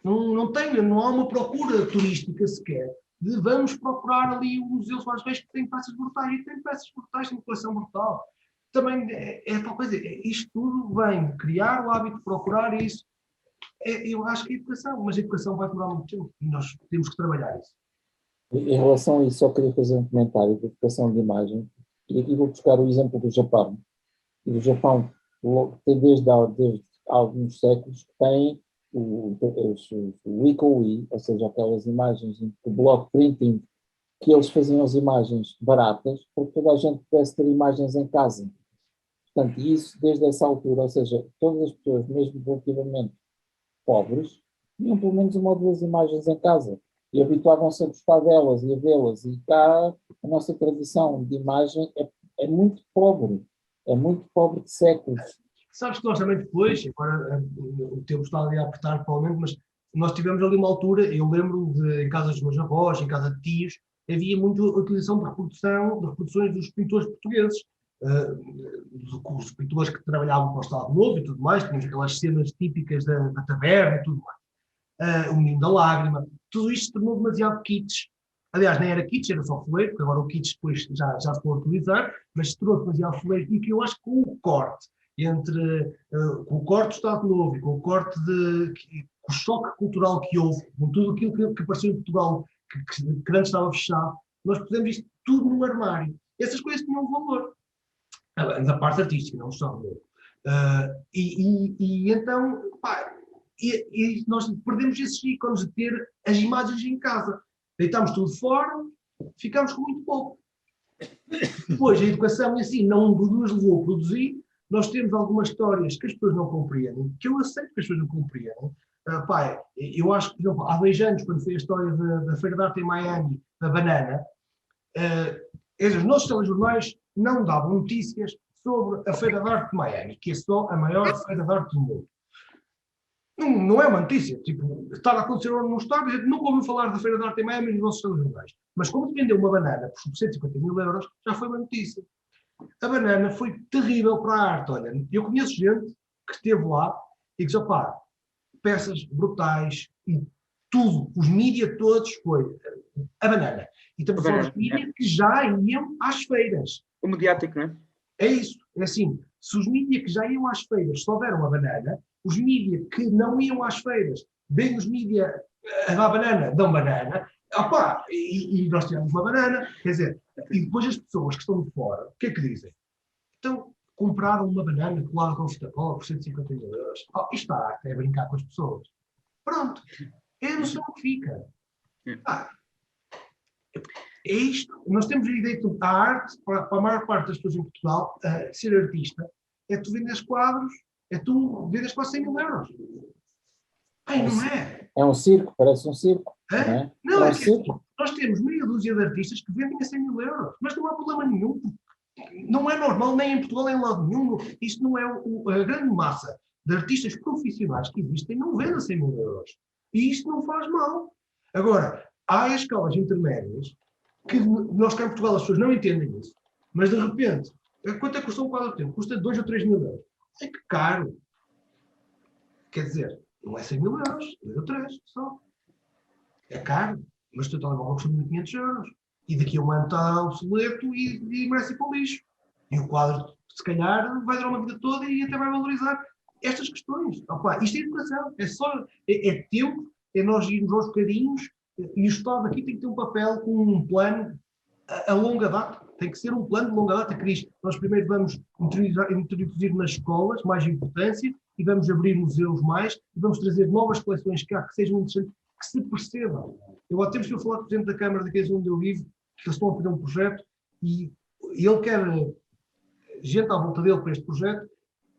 Não há uma procura turística sequer de vamos procurar ali o Museu Soares Reis que tem peças brutais. E tem peças brutais, tem uma coleção brutal. Também é tal coisa, isto tudo vem de criar o hábito de procurar isso. Eu acho que é educação, mas a educação vai demorar muito tempo e nós temos que trabalhar isso. Em relação a isso, só queria fazer um comentário de educação de imagem, e aqui vou buscar o exemplo do Japão. E o Japão tem desde há alguns séculos que tem o Wiko-Wii, ou seja, aquelas imagens de block printing, que eles faziam as imagens baratas para que toda a gente pudesse ter imagens em casa. Portanto, isso desde essa altura, ou seja, todas as pessoas, mesmo relativamente pobres, tinham pelo menos uma ou duas imagens em casa e habituavam-se a gostar delas e a vê-las. E cá a nossa tradição de imagem é muito pobre de séculos. Sabes que nós também depois, agora o tempo está ali a apertar provavelmente, mas nós tivemos ali uma altura, eu lembro de, em casa dos meus avós, em casa de tios, havia muita utilização de reproduções dos pintores portugueses, os pintores que trabalhavam para o Estado Novo e tudo mais, tínhamos aquelas cenas típicas da taberna e tudo mais. O Menino da Lágrima, tudo isto se tornou demasiado kitsch. Aliás, nem era kitsch, era só foleiro, porque agora o kitsch depois já se pode utilizar, mas se tornou demasiado foleiro e que eu acho que com o corte com o corte do Estado Novo e com o corte com o choque cultural que houve, com tudo aquilo que apareceu em Portugal, que antes estava fechado, nós pusemos isto tudo no armário. Essas coisas tinham um valor. Da parte artística, não do Estado Novo. Então, nós perdemos esses ícones de ter as imagens em casa. Deitámos tudo fora, ficámos com muito pouco. Depois, a educação em si não nos levou a produzir. Nós temos algumas histórias que as pessoas não compreendem, que eu aceito que as pessoas não compreendem. Eu acho que, por exemplo, há 2 anos, quando foi a história da Feira de Arte em Miami, da banana, os nossos telejornais não davam notícias sobre a Feira de Arte de Miami, que é só a maior feira de arte do mundo. Não é uma notícia. Tipo, está a acontecer no Estado, a gente nunca ouviu falar da Feira de Arte em Miami nos nossos telejornais. Mas como se vendeu uma banana por 150 mil euros, já foi uma notícia. A banana foi terrível para a arte. Olha, eu conheço gente que esteve lá e que diz, peças brutais e tudo, os mídias todos, foi a banana. E estamos a falar dos mídias que já iam às feiras. O mediático, não é? É isso. É assim, se os mídias que já iam às feiras só deram a banana, os mídias que não iam às feiras, bem os mídias a dar banana, dão banana, e nós tivemos uma banana, quer dizer, e depois as pessoas que estão de fora, o que é que dizem? Então, compraram uma banana colada com fita-cola por 150 mil euros. Isto é brincar com as pessoas. Pronto. É a noção que fica. É isto. Nós temos a ideia que a arte, para a maior parte das pessoas em Portugal, ser artista, é tu vendes quadros, é tu vendes quase 100 mil euros. Não é? É um circo, parece um circo. Não é que nós temos meia dúzia de artistas que vendem a 100 mil euros, mas não há problema nenhum. Não é normal, nem em Portugal, nem em lado nenhum. Isto não é a grande massa de artistas profissionais que existem, não vendem a 100 mil euros. E isto não faz mal. Agora, há as escalas intermédias que nós cá em Portugal as pessoas não entendem isso, mas de repente, quanto é que custa um quadro de tempo? Custa 2 ou 3 mil euros. É que caro. Quer dizer, não é 100 mil euros, 2 ou 3 só. É caro, mas o teu telemóvel custa 1.500 euros. E daqui a um ano está obsoleto e merece ir para o lixo. E o quadro, se calhar, vai durar uma vida toda e até vai valorizar estas questões. Isto é educação. É tempo, é nós irmos aos bocadinhos, e o Estado aqui tem que ter um papel com um plano a longa data. Tem que ser um plano de longa data que diz, nós primeiro vamos introduzir nas escolas mais importância e vamos abrir museus mais e vamos trazer novas coleções que sejam interessantes, que se percebam. Eu há tempos que eu falar com o Presidente da Câmara daqueles onde eu vivo, que eles estão a fazer um projeto e ele quer gente à volta dele para este projeto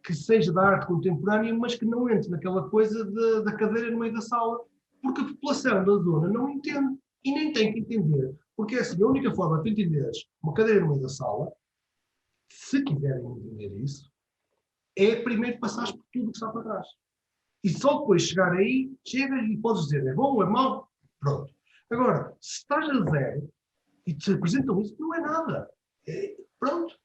que seja da arte contemporânea, mas que não entre naquela coisa da cadeira no meio da sala, porque a população da zona não entende e nem tem que entender, porque é assim, a única forma de tu entenderes uma cadeira no meio da sala, se quiserem entender isso, é primeiro passares por tudo que está para trás. E só depois chegar aí, chegas e podes dizer, é bom, é mau, pronto. Agora, se estás a zero, e te apresentam isso, não é nada. Pronto.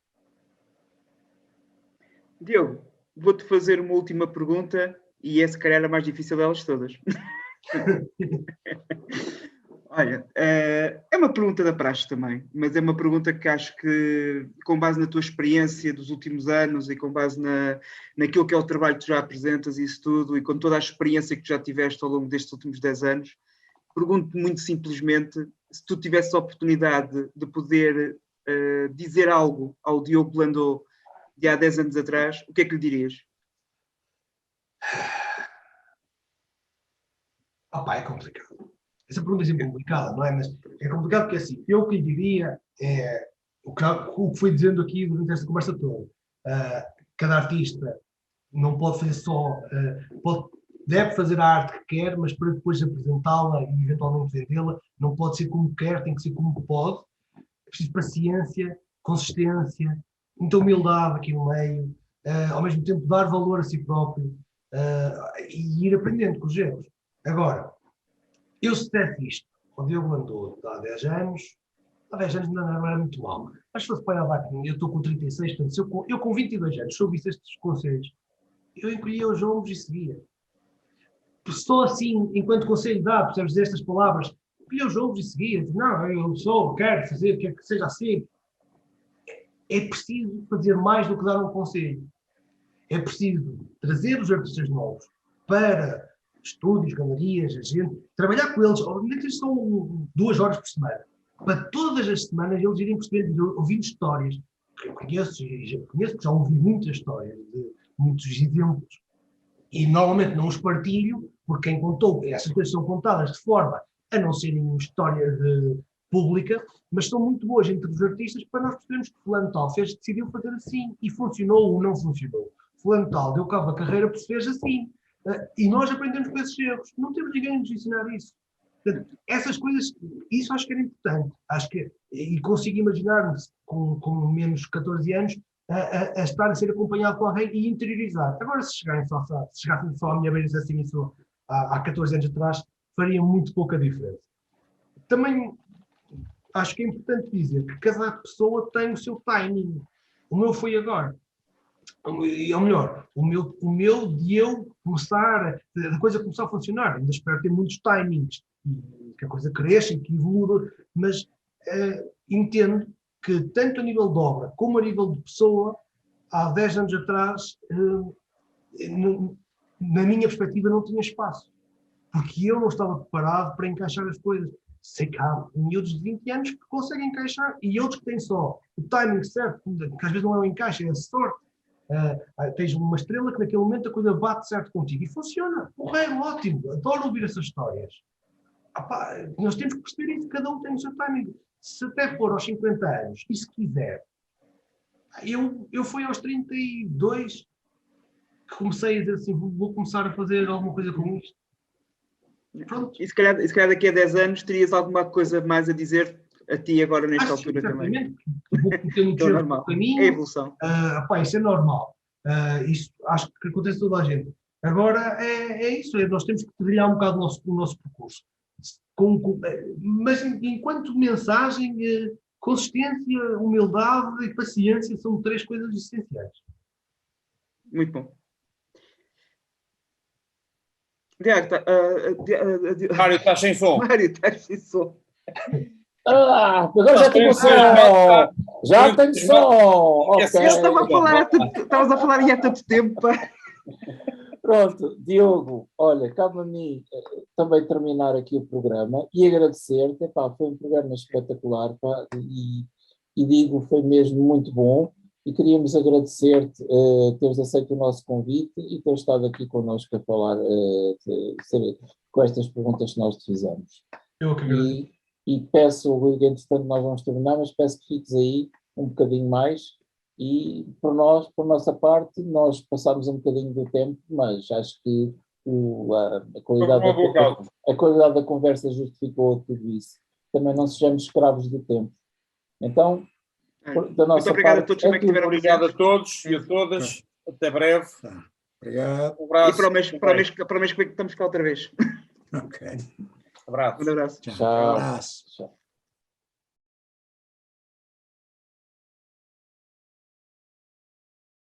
Diogo, vou-te fazer uma última pergunta e é se calhar a mais difícil delas todas. Olha, é uma pergunta da praxe também, mas é uma pergunta que acho que, com base na tua experiência dos últimos anos e com base naquilo que é o trabalho que tu já apresentas e isso tudo, e com toda a experiência que tu já tiveste ao longo destes últimos 10 anos, pergunto-te muito simplesmente se tu tivesses a oportunidade de poder dizer algo ao Diogo Landau de há 10 anos atrás, o que é que lhe dirias? É complicado. Essa pergunta é sempre complicada, não é? Mas é complicado porque, assim, eu o que lhe diria é o que fui dizendo aqui durante esta conversa toda. Cada artista não pode fazer só... deve fazer a arte que quer, mas para depois apresentá-la e eventualmente vendê-la, não pode ser como quer, tem que ser como pode. É preciso paciência, consistência, muita humildade aqui no meio, ao mesmo tempo dar valor a si próprio e ir aprendendo com os erros. Agora, eu se desse isto ao Diogo Landau há 10 anos não era muito mal. Mas se fosse para lá, eu estou com 36, portanto, eu com 22 anos, se eu visse estes conselhos, eu encolhia os ombros e seguia. Estou assim, enquanto conselho dá, percebes, destas palavras, encolhia os ombros e seguia. Não, eu quero fazer, quero que seja assim. É preciso fazer mais do que dar um conselho. É preciso trazer os artistas novos para estúdios, galerias, a gente, trabalhar com eles, nem que são 2 horas por semana, para todas as semanas eles irem percebendo, ouvindo histórias, que eu conheço, porque já ouvi muitas histórias, de muitos exemplos, e normalmente não os partilho, porque quem contou, essas coisas são contadas de forma a não serem histórias pública, mas são muito boas entre os artistas para nós percebermos que fulano tal decidiu fazer assim, e funcionou ou não funcionou. Fulano tal deu cabo da carreira por se fez assim. E nós aprendemos com esses erros. Não temos ninguém a nos ensinar isso. Portanto, essas coisas, isso acho que era importante. E consigo imaginar-me com menos de 14 anos a estar a ser acompanhado por alguém e interiorizar. Agora, se chegassem só à minha beira e dissessem isso há 14 anos atrás, faria muito pouca diferença. Também acho que é importante dizer que cada pessoa tem o seu timing. O meu foi agora. Ou melhor, o meu de eu começar, a coisa começar a funcionar. Ainda espero ter muitos timings, que a coisa cresça e que evolua, mas entendo que tanto a nível de obra como a nível de pessoa, há 10 anos atrás, na minha perspectiva, não tinha espaço. Porque eu não estava preparado para encaixar as coisas. Sei que há miúdos de 20 anos que conseguem encaixar e outros que têm só o timing certo, que às vezes não é um encaixe, é a sorte. Tens uma estrela que naquele momento a coisa bate certo contigo e funciona. Porreiro, ótimo, adoro ouvir essas histórias. Nós temos que perceber isso, cada um tem o seu timing. Se até for aos 50 anos e se quiser, eu fui aos 32 que comecei a dizer assim, vou começar a fazer alguma coisa com isto. Pronto. E se calhar daqui a 10 anos terias alguma coisa mais a dizer a ti agora nesta altura também. Vou meter muito é jeito normal. no caminho. É a evolução. Isso é normal. Isso acho que acontece a toda a gente. Agora é isso, nós temos que trilhar um bocado o nosso percurso. Mas enquanto mensagem, consistência, humildade e paciência são 3 coisas essenciais. Muito bom. Diago, Mário, estás sem som. Mário, estás sem som. Agora já tenho som! Já tenho som! Ok. Estavas a falar há tanto tempo. Pronto, Diogo, olha, cabe a mim também terminar aqui o programa e agradecer-te. Foi um programa espetacular, e digo, foi mesmo muito bom. E queríamos agradecer-te teres aceito o nosso convite e teres estado aqui connosco a falar com estas perguntas que nós te fizemos. Eu que agradeço. E peço, entretanto nós vamos terminar, mas peço que fiques aí um bocadinho mais. E por nossa parte, nós passámos um bocadinho do tempo, mas acho que a qualidade da conversa justificou tudo isso. Também não sejamos escravos do tempo. Então, da nossa muito obrigado parte, a todos também que tiveram obrigado a todos e a todas. Até breve. Obrigado. Um abraço. E para o mês que vem estamos cá outra vez. Ok. Abraço. Um abraço. Tchau. Abraço. Tchau.